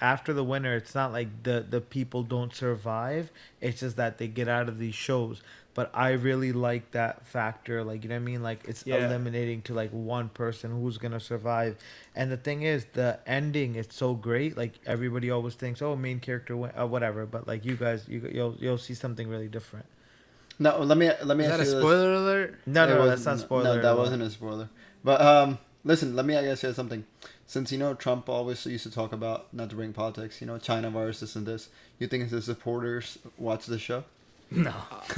after the winner. It's not like the people don't survive, it's just that they get out of these shows. But I really like that factor, like, you know what I mean, like it's eliminating to like one person who's gonna survive. And the thing is, the ending is so great. Like everybody always thinks, oh, main character whatever, but like you guys, you'll see something really different. No, let me Is ask that you a this. spoiler alert? No, It that's not wasn't- spoiler. No, at that all. wasn't a spoiler. But listen, let me ask you something. Since Trump always used to talk about, not to bring politics, China virus, this and this. You think his supporters watch the show? No.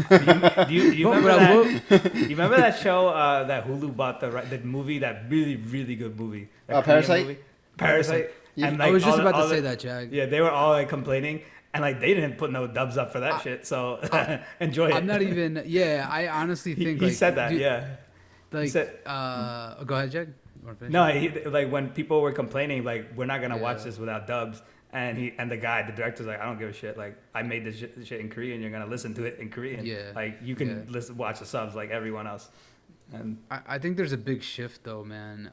Do you remember that? You remember that show that Hulu bought the movie, that really really good movie? That Korean Parasite? movie? Parasite. Yeah. And, I was just all about all to say that, Jag. Yeah, they were all like complaining, and like they didn't put no dubs up for that shit. So enjoy it. I'm not even. Yeah, I honestly think He like, said that. dude, Yeah. Like, said- go ahead, Jag. You wanna finish? No, like when people were complaining, like we're not gonna watch Yeah. this without dubs, and the director's like, I don't give a shit. Like I made this shit in Korean. You're gonna listen to it in Korean. Yeah. Like you can watch the subs like everyone else. And I think there's a big shift though, man.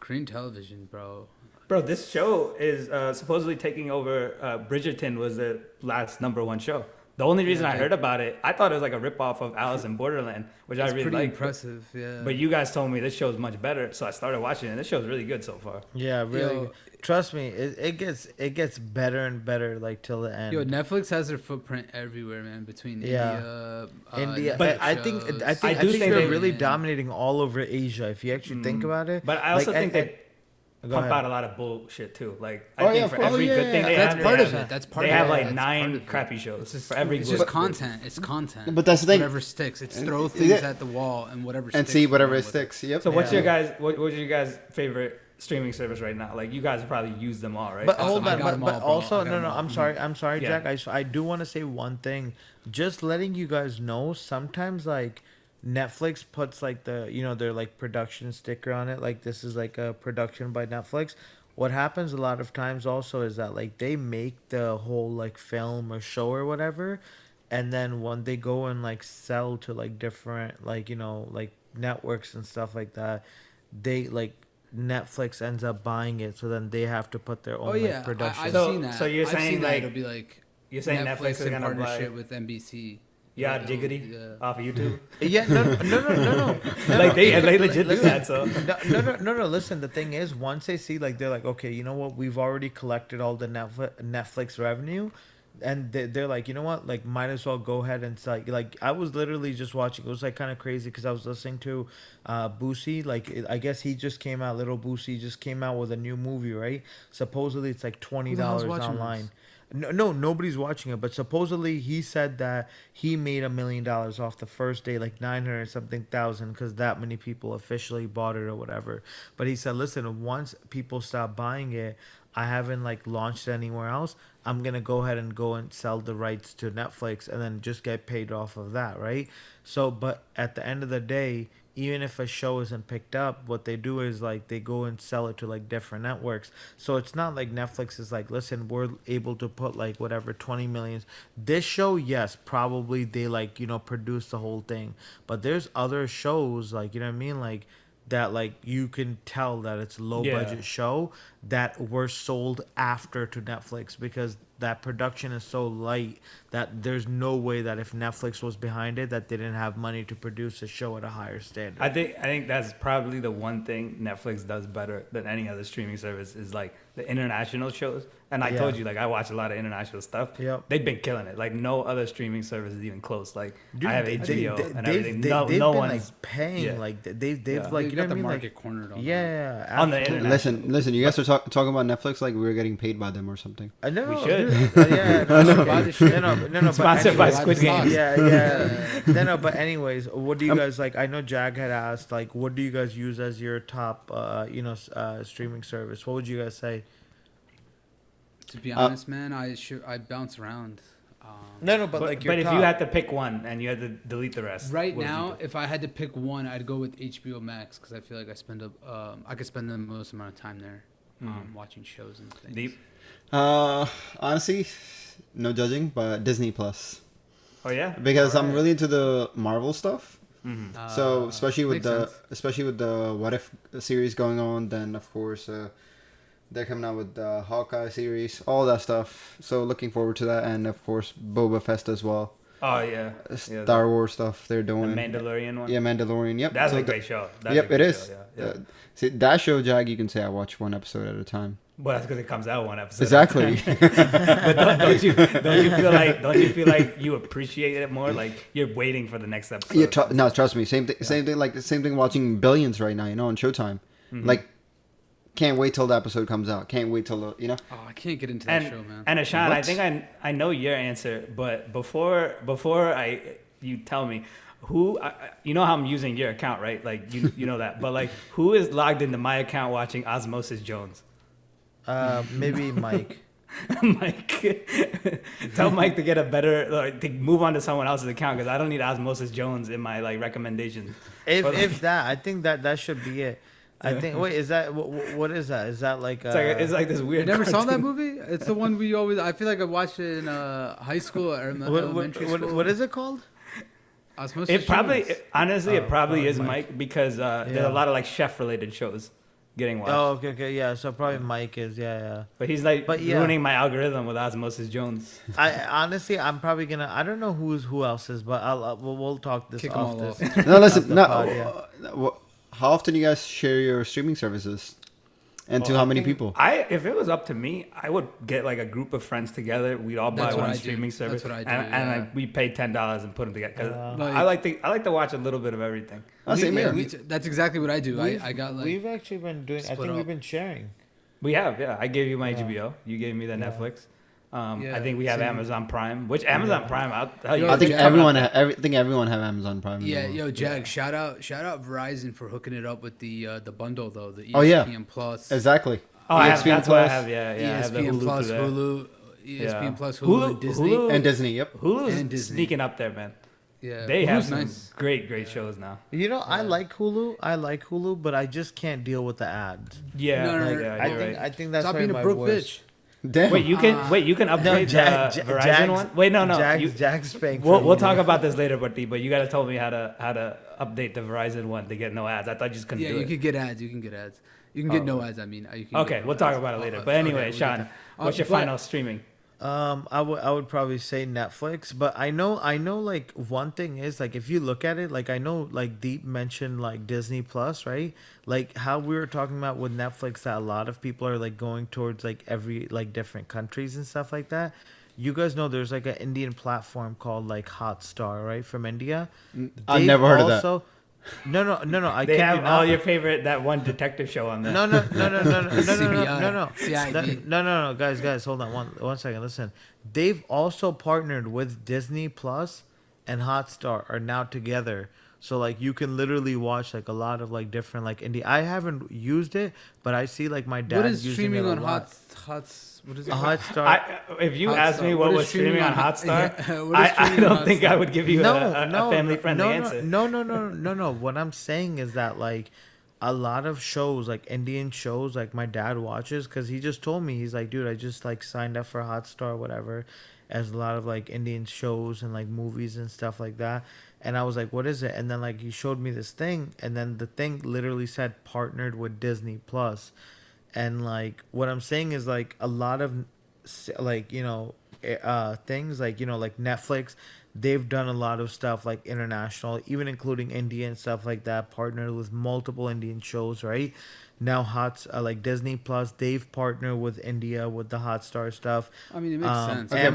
Korean television, bro. bro, this show is supposedly taking over. Bridgerton was the last #1 show. The only reason I heard about it, I thought it was like a ripoff of Alice in Borderland, which I It's really pretty like. impressive, yeah. But you guys told me this show's much better, so I started watching it. This show's really good so far. Yeah, really. Yo. Trust me, it gets better and better like till the end. Yo, Netflix has their footprint everywhere, man. Between India, Netflix I think shows. I think I do think they're they- really dominating all over Asia. If you actually think about it, But I also Like, think and- they Go pump ahead. out a lot of bullshit too. Like Oh, I think yeah, for of course. every Oh, good yeah, thing they That's have, part they of have- it. That's part they of have it. like That's 9 part of it. crappy shows It's just, for every it's good. just content. It's content. But that's the thing. Whatever sticks. It's throw Yeah. things at the wall and whatever. And sticks, see whatever run it with sticks. Yep. So what's Yeah. your guys? What was your guys' favorite streaming service right now? Like you guys probably use them all, right? But Awesome. hold I on, got 'em but all, bro. also I got 'em all. I'm sorry, Yeah. Jack. I do want to say one thing. Just letting you guys know. Sometimes like Netflix puts like their like production sticker on it. Like this is like a production by Netflix. What happens a lot of times also is that like they make the whole like film or show or whatever, and then when they go and like sell to like different like like networks and stuff like that, they like Netflix ends up buying it, so then they have to put their own Oh yeah, like production. I've So- seen that. so you're I've saying, seen that like, it'll be like You're saying Netflix is in gonna partnership buy with NBC. yeah It'll- Jiggity yeah. off of YouTube? Yeah, no. Like they legit do Listen, that. So No. Listen, the thing is, once they see like they're like, okay, you know what? We've already collected all the Netflix revenue, and they're like, you know what? Like, might as well go ahead and sell. Like, I was literally just watching. It was like kind of crazy because I was listening to Boosie. Like, I guess he just came out. Little Boosie just came out with a new movie, right? Supposedly, it's like $20 Who the hell's watching online. this? No, nobody's watching it. But supposedly he said that he made $1 million off the first day, like 900 something thousand, because that many people officially bought it or whatever. But he said, listen, once people stop buying it, I haven't like launched it anywhere else. I'm gonna go ahead and sell the rights to Netflix and then just get paid off of that, right? So, but at the end of the day, even if a show isn't picked up, what they do is like they go and sell it to like different networks. So it's not like Netflix is like, listen, we're able to put like whatever 20 million. This show, yes, probably they like produce the whole thing, but there's other shows like what I mean, like that like you can tell that it's low budget show that were sold after to Netflix because that production is so light that there's no way that if Netflix was behind it that they didn't have money to produce a show at a higher standard. I think that's probably the one thing Netflix does better than any other streaming service is like the international shows. And I told you, like, I watch a lot of international stuff. Yep. They've been killing it. Like, no other streaming service is even close. Like, Dude, I have they- HBO they- and they've- everything. they- No, they've no been one's like paying yeah. like they've Yeah. like They've you know got what the I mean, market like cornered on that. yeah On the absolutely. internet. Listen, you guys are talking about Netflix like we were getting paid by them or something. No, We no, should. dude, yeah, no, Buy okay. the shit. no, Sponsored by anyways, Squid Game. Yeah. No, but anyways, what do you guys like? I know Jag had asked, like, what do you guys use as your top, streaming service? What would you guys say? To be honest, man, I bounce around. No, but like your but if top. you had to pick one and you had to delete the rest, Right what would you now, do? if I had to pick one, I'd go with HBO Max because I feel like I could spend the most amount of time there, watching shows and things. Deep. Honestly, no judging, but Disney Plus Oh yeah, because I'm Alright. really into the Marvel stuff. So Uh, especially with makes the What If series going on, then of course they're coming out with the Hawkeye series, all that stuff. So looking forward to that, and of course Boba Fett as well. Oh yeah, Star Wars stuff they're the doing. Mandalorian one. Yeah, Mandalorian. Yep, That's so a great show. That's Yep, a great it is. show, yeah. See that show, Jag. You can say I watch one episode at a time. Well, that's because it comes out one episode. Exactly. But don't you feel like you appreciate it more? Like you're waiting for the next episode. Yeah, no, trust me. Same thing. Like the same thing. Watching Billions right now, on Showtime. Like, can't wait till the episode comes out. Can't wait till Oh, I can't get into that and show, man. and Ashan, I What? think I know your answer, but before you tell me who you know how I'm using your account, right? Like you know that, but like who is logged into my account watching Osmosis Jones? Maybe Mike. Mike, tell Mike to get a better to move on to someone else's account because I don't need Osmosis Jones in my like recommendations. If that, I think that should be it. I think. Wait, is that what is that? Is that like? It's like this You weird. never saw that cartoon. movie? It's the one we always. I feel like I watched it in high school or elementary school. what is it called? Osmosis It probably Jones. honestly it probably is Mike. Mike because there's Yeah. a lot of like chef related shows getting watched. Oh, okay, yeah. So probably Mike is, yeah. But he's like But yeah. ruining my algorithm with Osmosis Jones. I honestly, I'm probably gonna. I don't know who else is, but we'll talk this Kick 'em off. all This. off. No, listen. the No. pod, yeah. How often do you guys share your streaming services, and to Oh, how I many think- people? If it was up to me, I would get like a group of friends together. We'd all buy That's what one I do. streaming service, That's what I do, and yeah. like, we pay $10 and put them together. 'Cause Like- I like to watch a little bit of everything. Same here. That's exactly what I do. We've- I got like we've actually been doing. I split think we've up. been sharing. We have, yeah. I gave you my Yeah. HBO. You gave me the Yeah. Netflix. I think we have Amazon Prime, which Amazon Prime, I'll tell you. I think everyone have Amazon Prime. Yeah, yo, Jag, shout out Verizon for hooking it up with the bundle though, the ESPN Plus. Exactly. Oh, ESPN that's what I have. Yeah, I have the ESPN Plus, Hulu, ESPN Plus, Hulu, and Disney. And Disney. Yep. Hulu's sneaking up there, man. Yeah, they have Hulu's some nice. great shows now. You know, I like Hulu, but I just can't deal with the ads. Yeah, No, I think that's Stop why being a my broke voice. bitch. Damn. Wait, you can upgrade the Verizon one. Wait, no, Jack's paying. We'll talk about this later, but you gotta tell me how to update the Verizon one to get no ads. I thought you just couldn't do it. Yeah, you could get ads. You can get ads. You can get no ads. I mean, you can okay, we'll talk about it later. But anyway, Sean, what's your final streaming? I would probably say Netflix, but I know like one thing is like if you look at it, like I know like Deep mentioned like Disney Plus, right? Like how we were talking about with Netflix that a lot of people are like going towards like every like different countries and stuff like that. You guys know there's like an Indian platform called like Hotstar, right? From India. I've never heard of that. No. They have all your favorite that one detective show on there. No, CID. No, guys, hold on one second. Listen, they've also partnered with Disney Plus and Hotstar are now together. So like you can literally watch like a lot of like different like indie. I haven't used it, but I see like my dad. What is using streaming it on a lot. What is it? Hotstar. If you Hotstar. asked me what was streaming on Hotstar, Yeah, I don't think I would give you a family-friendly answer. No. What I'm saying is that like a lot of shows, like Indian shows, like my dad watches because he just told me, he's like, dude, I just like signed up for Hotstar, whatever, as a lot of like Indian shows and like movies and stuff like that. And I was like, what is it? And then like he showed me this thing, and then the thing literally said partnered with Disney Plus. And like what I'm saying is like a lot of like things like like Netflix, they've done a lot of stuff like international, even including Indian stuff like that, partnered with multiple Indian shows, right? Now like Disney Plus, they've partnered with India with the Hotstar stuff. I mean, it makes sense. Okay,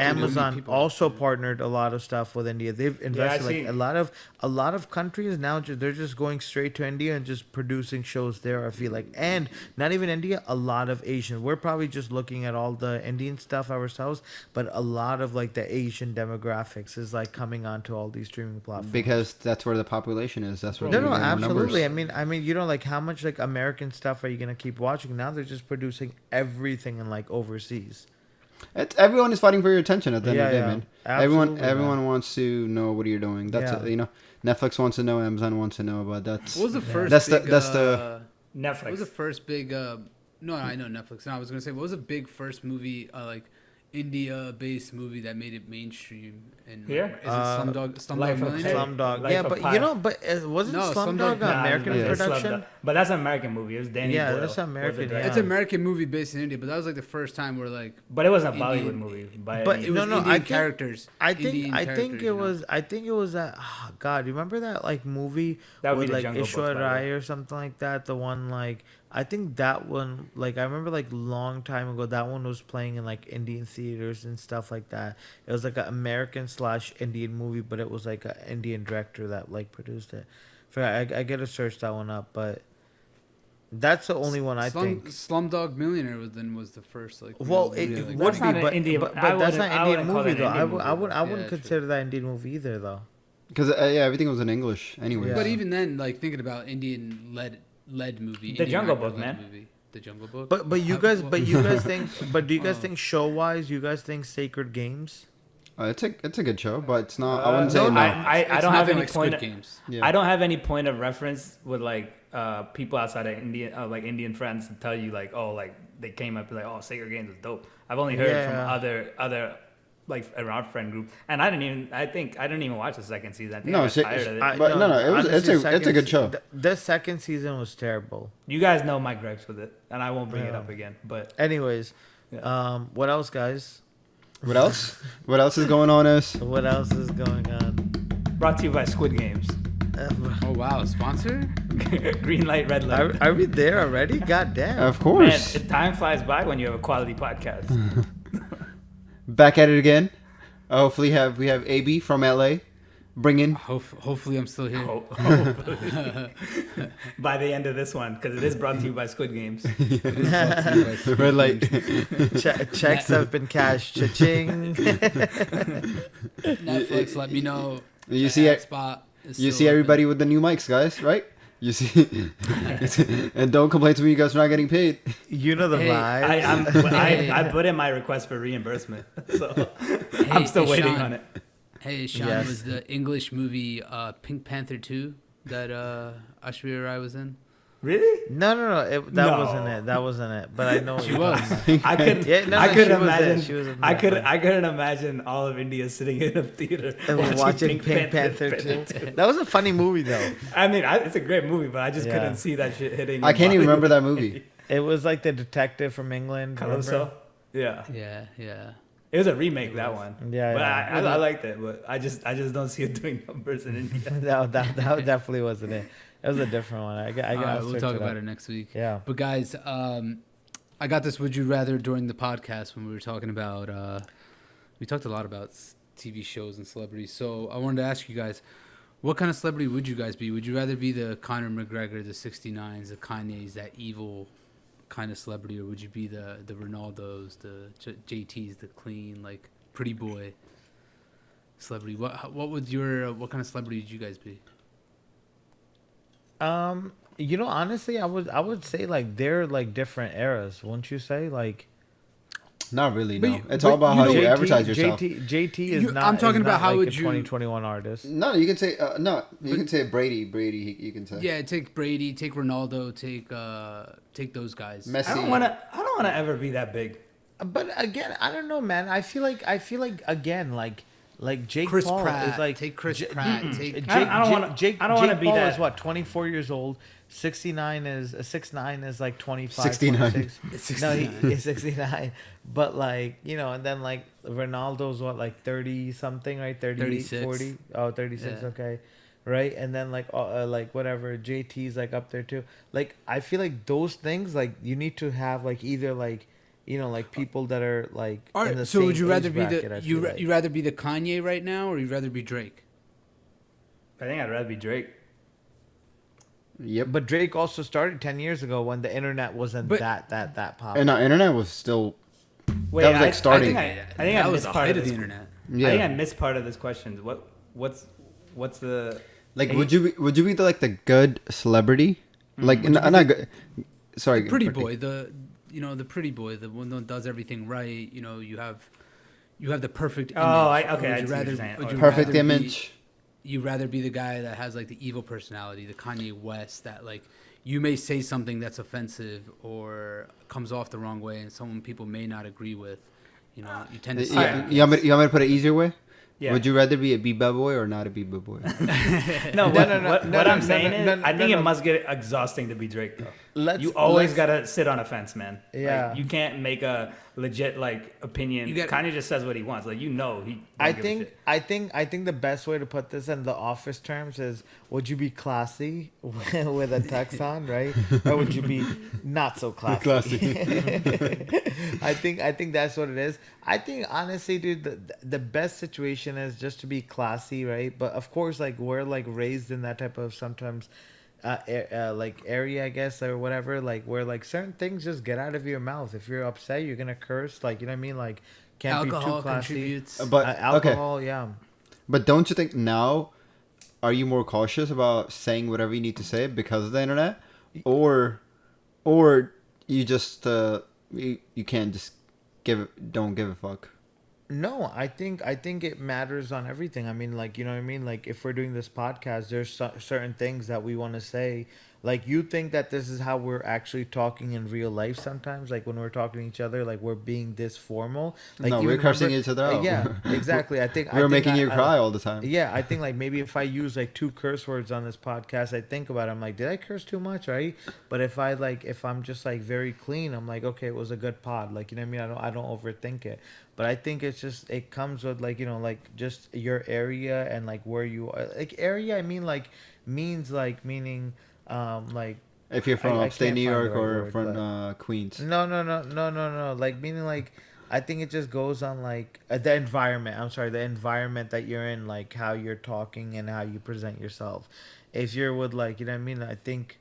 Amazon also partnered a lot of stuff with India. They've invested like a lot of countries now. They're just going straight to India and just producing shows there. I feel like, and not even India, a lot of Asian. We're probably just looking at all the Indian stuff ourselves, but a lot of like the Asian demographics is like coming onto all these streaming platforms because that's where the population is. That's where no, absolutely. Numbers. I mean, like how much like American stuff are you gonna keep watching? Now they're just producing everything in like overseas. Everyone is fighting for your attention at the end of the day, man. Absolutely, everyone wants to know what you're doing. That's Netflix wants to know, Amazon wants to know, but that's what was the first. That's big, the Netflix. What was the first big? No, I know Netflix. No, I was gonna say what was the big first movie like India-based movie that made it mainstream? And yeah, is it Slumdog Millionaire? Slumdog. Life Yeah, of but Pi. wasn't No, Slumdog an American production? But that's an American movie. It was Danny Boyle. that's American. Yeah. It's an American movie based in India, but that was like the first time where like. But it wasn't a Indian- Bollywood movie. But It was Indian characters. I think it was. I think it was that. Oh God, you remember that like movie That would with be the like Jungle Book, by Ishwar the way. Rai or something like that? The one like I think that one like I remember like long time ago that one was playing in like Indian theaters and stuff like that. It was like an American/Indian movie, but it was like an Indian director that like produced it. I gotta search that one up, but that's the only one I think. Slumdog Millionaire was the first like. Well, real movie, it like, would That's be, not an but Indian- but I that's wouldn't- not I Indian wouldn't call movie it though. an Indian movie. I wouldn't Yeah, consider that Indian movie either though. because everything was in English anyway. Yeah. But even then, like thinking about Indian led movie. The Indian Jungle actor Book, led man. Movie. The Jungle Book. But you guys do you guys think show wise you guys think Sacred Games? It's a good show, but it's not. I wouldn't say no, no. I It's don't have nothing any like point. Squid Games. Yeah. I don't have any point of reference with like people outside of India, like Indian friends, to tell you like, oh, like they came up and like, oh, Sacred Games is dope. I've only heard from other like around friend group, and I didn't even watch the second season. I think I was tired of it. But it's a good show. The second season was terrible. You guys know my gripes with it, and I won't bring it up again. But Anyways, what else, guys? What else? What else is going on? What else is going on? brought to you by Squid Games. Oh wow, sponsor? Green light, red light. Are we there already? God damn. Of course. Man, time flies by when you have a quality podcast. Back at it again. Hopefully we have AB from LA. bring in. Hopefully, I'm still here. Hopefully. By the end of this one, because it is brought to you by Squid Games. Red light. Checks have been cashed. Cha-ching. Netflix, let me know. You see it. Spot You see everybody with the new mics, guys, right? You see, and don't complain to me, you guys are not getting paid. You know the vibes. I put in my request for reimbursement, so I'm still waiting on it. Hey, Sean, was the English movie Pink Panther 2 that Aishwarya Rai was in? Really? No. That wasn't it. That wasn't it. But I know She was. I could. Yeah, I could she was imagine. it. She was in I that could. one. I couldn't imagine all of India sitting in a theater And watching Pink Panther 2. That was a funny movie though. I mean, it's a great movie, but I just couldn't see that shit hitting. I can't even remember that movie. It was like the detective from England. Calypso. Yeah. Yeah. It was a remake, that one. Yeah, But yeah. I liked it, but I just don't see it doing numbers in India. that definitely wasn't it. It was a different one. I got. We'll talk about it next week. Yeah. But guys, I got this Would You Rather during the podcast when we were talking about, we talked a lot about TV shows and celebrities. So I wanted to ask you guys, what kind of celebrity would you guys be? Would you rather be the Conor McGregor, the 69s, the Kanyes, that evil kind of celebrity, or would you be the Ronaldos, the JTs, the clean, like pretty boy celebrity? What kind of celebrity would you guys be? Honestly, I would say like they're like different eras, wouldn't you say? Like, Not really, no. But It's all about how you advertise yourself. JT is not. I'm talking about how like would a you 2021 artist. No, you can say You can say Brady. You can say. Yeah, take Brady, take Ronaldo, take those guys. Messi. I don't want to ever be that big. But again, I don't know, man. I feel like again, like Jake Chris Paul Pratt, is like take Chris Pratt. Take I don't wanna- Jake I don't wanna Jake be Paul that- is what 24 years old. 69 is 6'9" is like 25. 69. 26. No, he's 69. But like and then like Ronaldo's what like 30 something, right? 38, 36. 40. Oh, 36. Yeah. Okay. Right, and then like whatever, JT's like up there too. Like I feel like those things, like you need to have like either like like people that are like All in right, the so same would you rather age be bracket, I feel like. you rather be the Kanye right now, or you rather be Drake? I think I'd rather be Drake. Yep. But Drake also started 10 years ago when the internet wasn't But- that popular. And the internet was still. Wait, That was, like, starting. I think that I was missed the part height of of the this. internet. Yeah. I think I missed part of this question. What's the Like, would you be the good celebrity? Like, Would you be not good. Sorry, Pretty Ricky. boy, the pretty boy, the one that does everything right. You have the perfect image. Oh, Or okay, I would see you what you're rather saying. would you Perfect rather be- image. You rather be the guy that has like the evil personality, the Kanye West, that like you may say something that's offensive or comes off the wrong way, and some people may not agree with. You tend to see. You want me to put it easier way? Yeah. Would you rather be a b-boy boy or not a b-boy boy? What I'm saying is, I think no. it must get exhausting to be Drake though. Let's- You always let's- gotta sit on a fence, man. Yeah. Like, you can't make a legit opinion. Kanye just says what he wants. Like he. I don't give a think shit. I think the best way to put this in the office terms is, would you be classy with a tux on, right? Or would you be not so classy? I think that's what it is. I think honestly, dude, the best situation is just to be classy, right? But of course, like we're like raised in that type of sometimes like area, I guess, or whatever, like where like certain things just get out of your mouth. If you're upset, you're gonna curse, like, you know what I mean? Like can't be Alcohol too classy. contributes. But Alcohol, yeah. But don't you think now, are you more cautious about saying whatever you need to say because of the internet, or you just you can't just don't give a fuck? No, I think it matters on everything. I mean, like, you know what I mean? Like, if we're doing this podcast, there's certain things that we want to say. Like, you think that this is how we're actually talking in real life sometimes? Like, when we're talking to each other, like, we're being this formal? Like, No, you we're cursing remember- each other out. Yeah, exactly. I think We're making you cry all the time. Yeah, I think, like, maybe if I use, like, 2 curse words on this podcast, I think about it. I'm like, did I curse too much, right? But if I'm just, like, very clean, I'm like, okay, it was a good pod. Like, you know what I mean? I don't overthink it. But I think it's just, it comes with, like, like, just your area and, like, where you are. Like, area, I mean, like, means, like, meaning, like... If you're from I upstate can't New find the York right or word, from but- Queens. No. Like, meaning, like, I think it just goes on like the environment. I'm sorry, the environment that you're in, like how you're talking and how you present yourself. If you're with like, you know what I mean? I think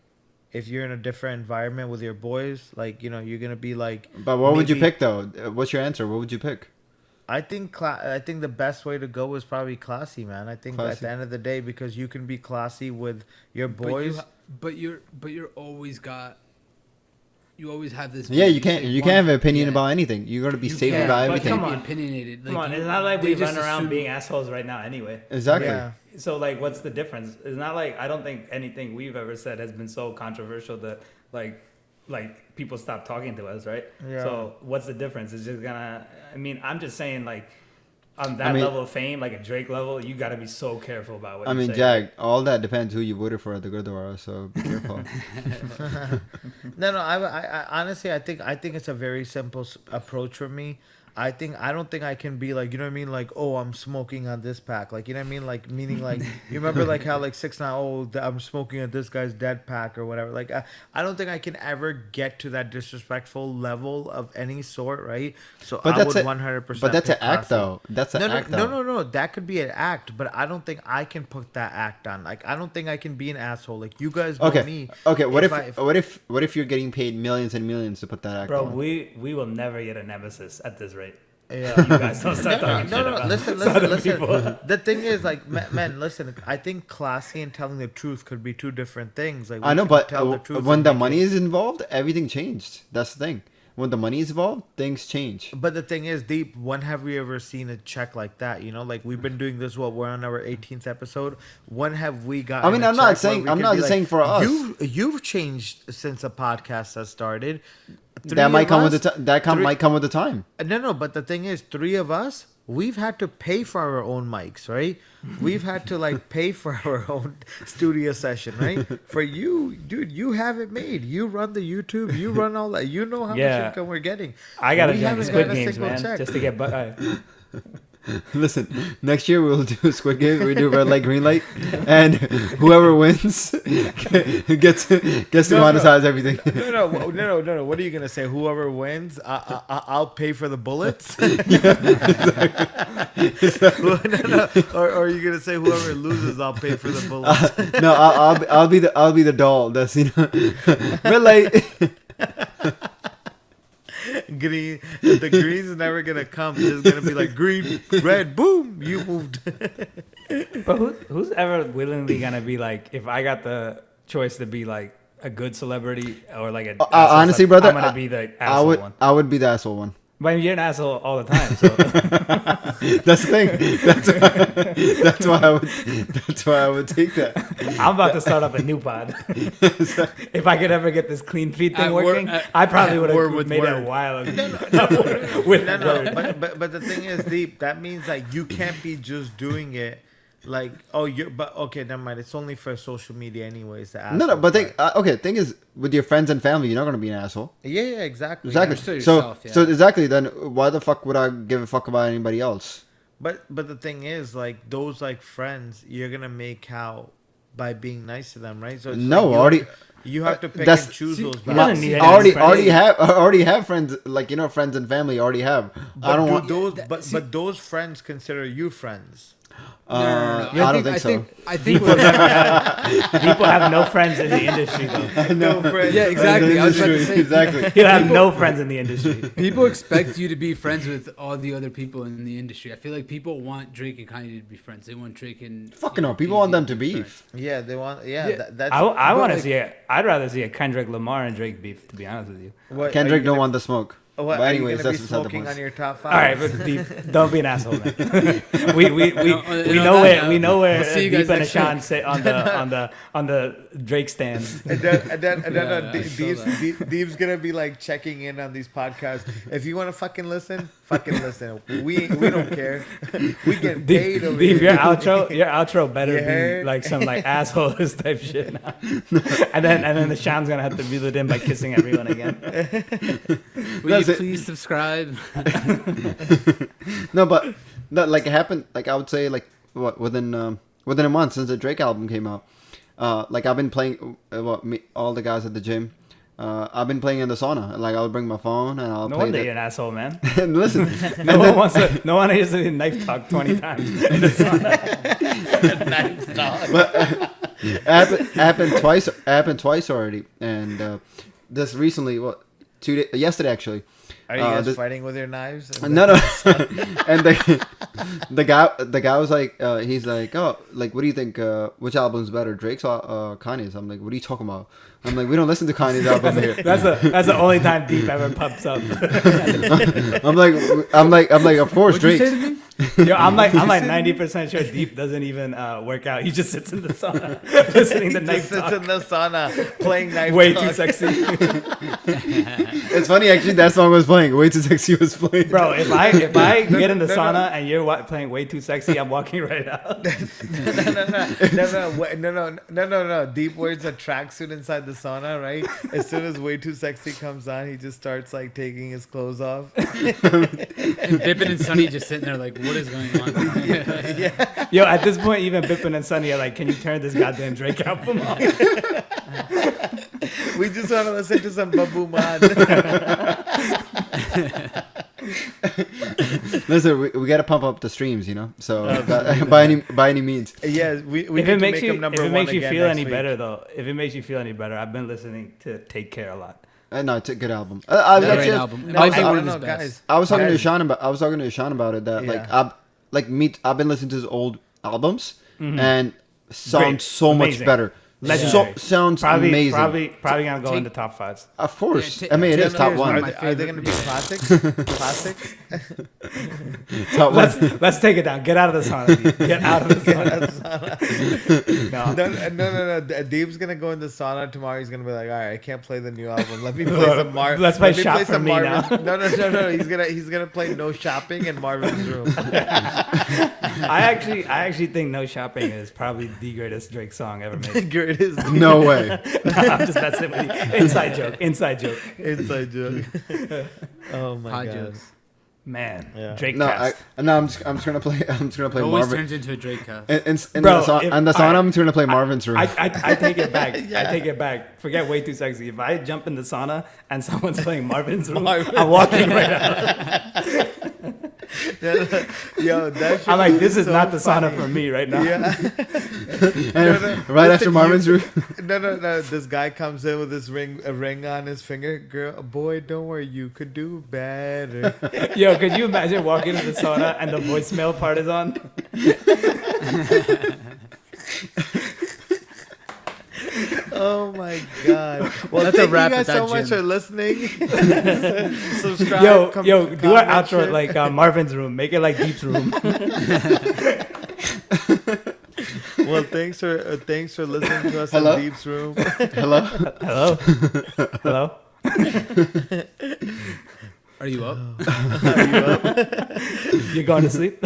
if you're in a different environment with your boys, like, you know, you're gonna be like. But what would you pick though? What's your answer? What would you pick? I think the best way to go is probably classy, man. I think Classy. at the end of the day, because you can be classy with your boys. But you're always got. You always have this. Yeah, you can't have an opinion about anything. You're gonna be safe about everything. Come on, opinionated. Come on, it's not like we run around being assholes right now, anyway. Exactly. Yeah. So like, what's the difference? It's not like I don't think anything we've ever said has been so controversial that like people stop talking to us, right? Yeah. So what's the difference? It's just gonna. I mean, I'm just saying like. On that level of fame, like a Drake level, you got to be so careful about what you say. Jag, all that depends who you voted for at the Gurdwara, so be careful. No, I honestly, I think it's a very simple approach for me. I don't think I can be like, you know what I mean? Like, oh, I'm smoking on this pack. Like, you know what I mean? Like, meaning like, you remember like how like 6ix9ine, oh, I'm smoking on this guy's dead pack or whatever. Like, I don't think I can ever get to that disrespectful level of any sort, right? So but I would 100%. But that's an act though. That's an act though. No. That could be an act, but I don't think I can put that act on. Like, I don't think I can be an asshole. Like, you guys know me. Okay, what if you're getting paid millions and millions to put that act on? Bro, we will never get a nemesis at this rate. Yeah, you guys don't start talking shit about listen. The thing is, like, man, listen. I think classy and telling the truth could be two different things. Like, I know, but when the money is involved, everything changed. That's the thing. When the money is involved, things change. But the thing is, Deep, when have we ever seen a check like that? You know, like we've been doing this. We're on our 18th episode. When have we got? I mean, I'm not saying for us. You've changed since the podcast has started. That might come with might come with the time. No, but the thing is, 3 of us, we've had to pay for our own mics, right? We've had to like pay for our own studio session, right? For you, dude, you have it made. You run the YouTube, you run all that. You know how much income we're getting. I gotta join Squid Games, man, just to get. Listen, next year we'll do Squid Game. We do red light, green light, and whoever wins gets to monetize everything. No. What are you gonna say? Whoever wins, I'll pay for the bullets. Or are you gonna say whoever loses, I'll pay for the bullets? No, I'll be the doll. That's red light. Green, the green's never gonna come. It's gonna be like green, red, boom, you moved. But who's ever willingly gonna be like, if I got the choice to be like a good celebrity or like a honestly, brother, I'm gonna be the asshole one. I would be the asshole one. But you're an asshole all the time, so that's the thing. That's why I would take that. I'm about to start up a new pod. If I could ever get this clean feed thing working, I probably would have made it a while ago. But the thing is, Deep, that means like you can't be just doing it. Like, okay, never mind. It's only for social media, anyways. No, but thing is, with your friends and family, you're not gonna be an asshole. Yeah, exactly. So exactly. Then why the fuck would I give a fuck about anybody else? But the thing is, like those like friends, you're gonna make how by being nice to them, right? So it's you have to pick and choose those. Already have friends, like friends and family. Already have. But I don't want those. But those friends consider you friends. No. I don't think so. I think people have no friends in the industry, though. No friends. Yeah, exactly. I was about to say, exactly. You have no friends in the industry. People expect you to be friends with all the other people in the industry. I feel like people want Drake and Kanye to be friends. They want Drake and fucking no. People want them to beef. Yeah, they want. Yeah, that's. I want to see it. I'd rather see a Kendrick Lamar and Drake beef. To be honest with you, Kendrick don't want the smoke. What, but anyways, that's smoking on your top 5. All right, but don't be an asshole, man. we know where Deep and Ashan sit on the Drake stand. And then Deep's gonna be like checking in on these podcasts. If you want to fucking listen. We don't care. We get paid over Deep, here. your outro better be like some like assholes type shit now. and then the Sham's gonna have to reel it in by kissing everyone again. Will you please subscribe? No, but like it happened. Like I would say, like within a month since the Drake album came out. Like I've been playing all the guys at the gym. I've been playing in the sauna. Like I'll bring my phone and I'll No play wonder that. you're an asshole, man. And listen, No one needs to knife talk 20 times in the sauna. Knife talk. but happened twice already. And this recently, yesterday actually. Are you guys fighting with your knives? No. And the guy was like, he's like, oh, like, what do you think? Which album's better, Drake's or Kanye's? I'm like, what are you talking about? I'm like, we don't listen to Kanye's album here. That's the only time Deep ever pops up. I'm like, of course, Drake's. Yo, I'm like 90% sure Deep doesn't even work out. He just sits in the sauna listening to knife talk. Sits in the sauna playing knife Way talk. too sexy. It's funny actually. That song was playing. Way Too Sexy was playing. Bro, if I get in the sauna and you're playing Way Too Sexy, I'm walking right out. No. Deep wears a tracksuit inside the sauna, right? As soon as Way Too Sexy comes on, he just starts like taking his clothes off. And Bippin and Sonny just sitting there like, what is going on? Yeah. Yo, at this point, even Bippin and Sonny are like, can you turn this goddamn Drake album off? We just want to listen to some Babu Man. Listen, we got to pump up the streams, you know. So by any means. Yes, we If need it to makes make you him number if it one makes you again feel next any week. better though, if it makes you feel any better, I've been listening to Take Care a lot. No, it's a good album. Great album. It No, might be I one don't of his know, best. guys. I was talking to Guys. Sean about it. That Yeah. I've been listening to his old albums Mm-hmm. and sounds Great. so much Amazing. better. Legendary. Sounds Probably amazing. probably gonna go Take- into top fives. Of course. Yeah, I mean, it is top Taylor one. is Are my they going to be classics? Classics? Top one. Let's take it down. Get out of the sauna. Deep. Get out of the sauna. No. No. Deep's going to go in the sauna tomorrow. He's going to be like, all right, I can't play the new album. Let me play some Marvin. Let's play Shop for Me Marvin. now. No. He's gonna play No Shopping in Marvin's room. I actually think No Shopping is probably the greatest Drake song ever made. Greatest No way. No, I'm just messing with you. Inside joke. inside joke. Oh my Hot god. jokes. Man, Yeah. Drake No, cast. I'm just gonna play. I'm just gonna play It always Marvin. turns into a Drake cast. In Bro, the sauna, I'm just gonna play Marvin's room. I take it back. I take it back. Forget Way Too Sexy. If I jump in the sauna and someone's playing Marvin's room, I'm walking right out. Yo, that shit I'm like, was this is so not the sauna funny. for me right now. Yeah. And right after Marvin's room. No. This guy comes in with this a ring on his finger. Girl, boy, don't worry, you could do better. Yo, could you imagine walking into the sauna and the voicemail part is on? Oh my god! Well, That's a thank wrap you at guys so that much gym. for listening. Subscribe. Yo, do our comment, outro share. like Marvin's room. Make it like Deep's room. Well, thanks for listening to us Hello? in Deep's room. Hello. Hello? Hello? Are you up? You're going to sleep?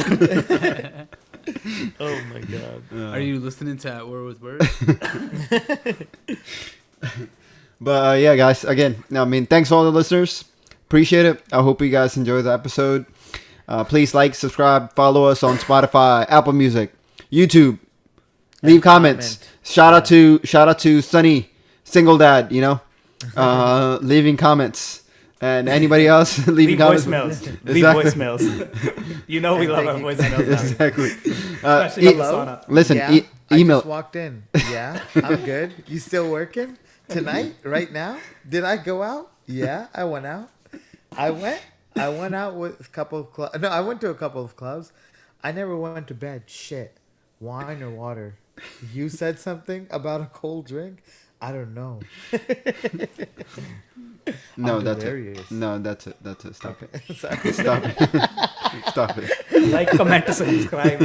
Oh my god! Are you listening to At War with Words? But yeah, guys. Again, I mean, thanks to all the listeners. Appreciate it. I hope you guys enjoyed the episode. Please like, subscribe, follow us on Spotify, Apple Music, YouTube. Leave comments. Shout out to Sunny, single dad. You know, leaving comments. And anybody else leaving Leave comments? voicemails. Leave Exactly. voicemails. You know we love our voicemails now. Exactly. Especially in the sauna. Listen, Yeah, I email. just walked in. Yeah, I'm good. You still working tonight? Right now? Did I go out? Yeah, I went out. I went out with a couple of clubs. No, I went to a couple of clubs. I never went to bed. Shit. Wine or water? You said something about a cold drink? I don't know. No, I'm that's delirious. it. No, that's it. That's it. Stop it. Sorry. Stop it. Stop it. Like, comment, subscribe.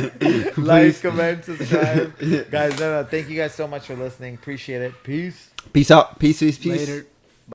Like, comment, subscribe. Guys, no, thank you guys so much for listening. Appreciate it. Peace. Peace out. Peace. Later.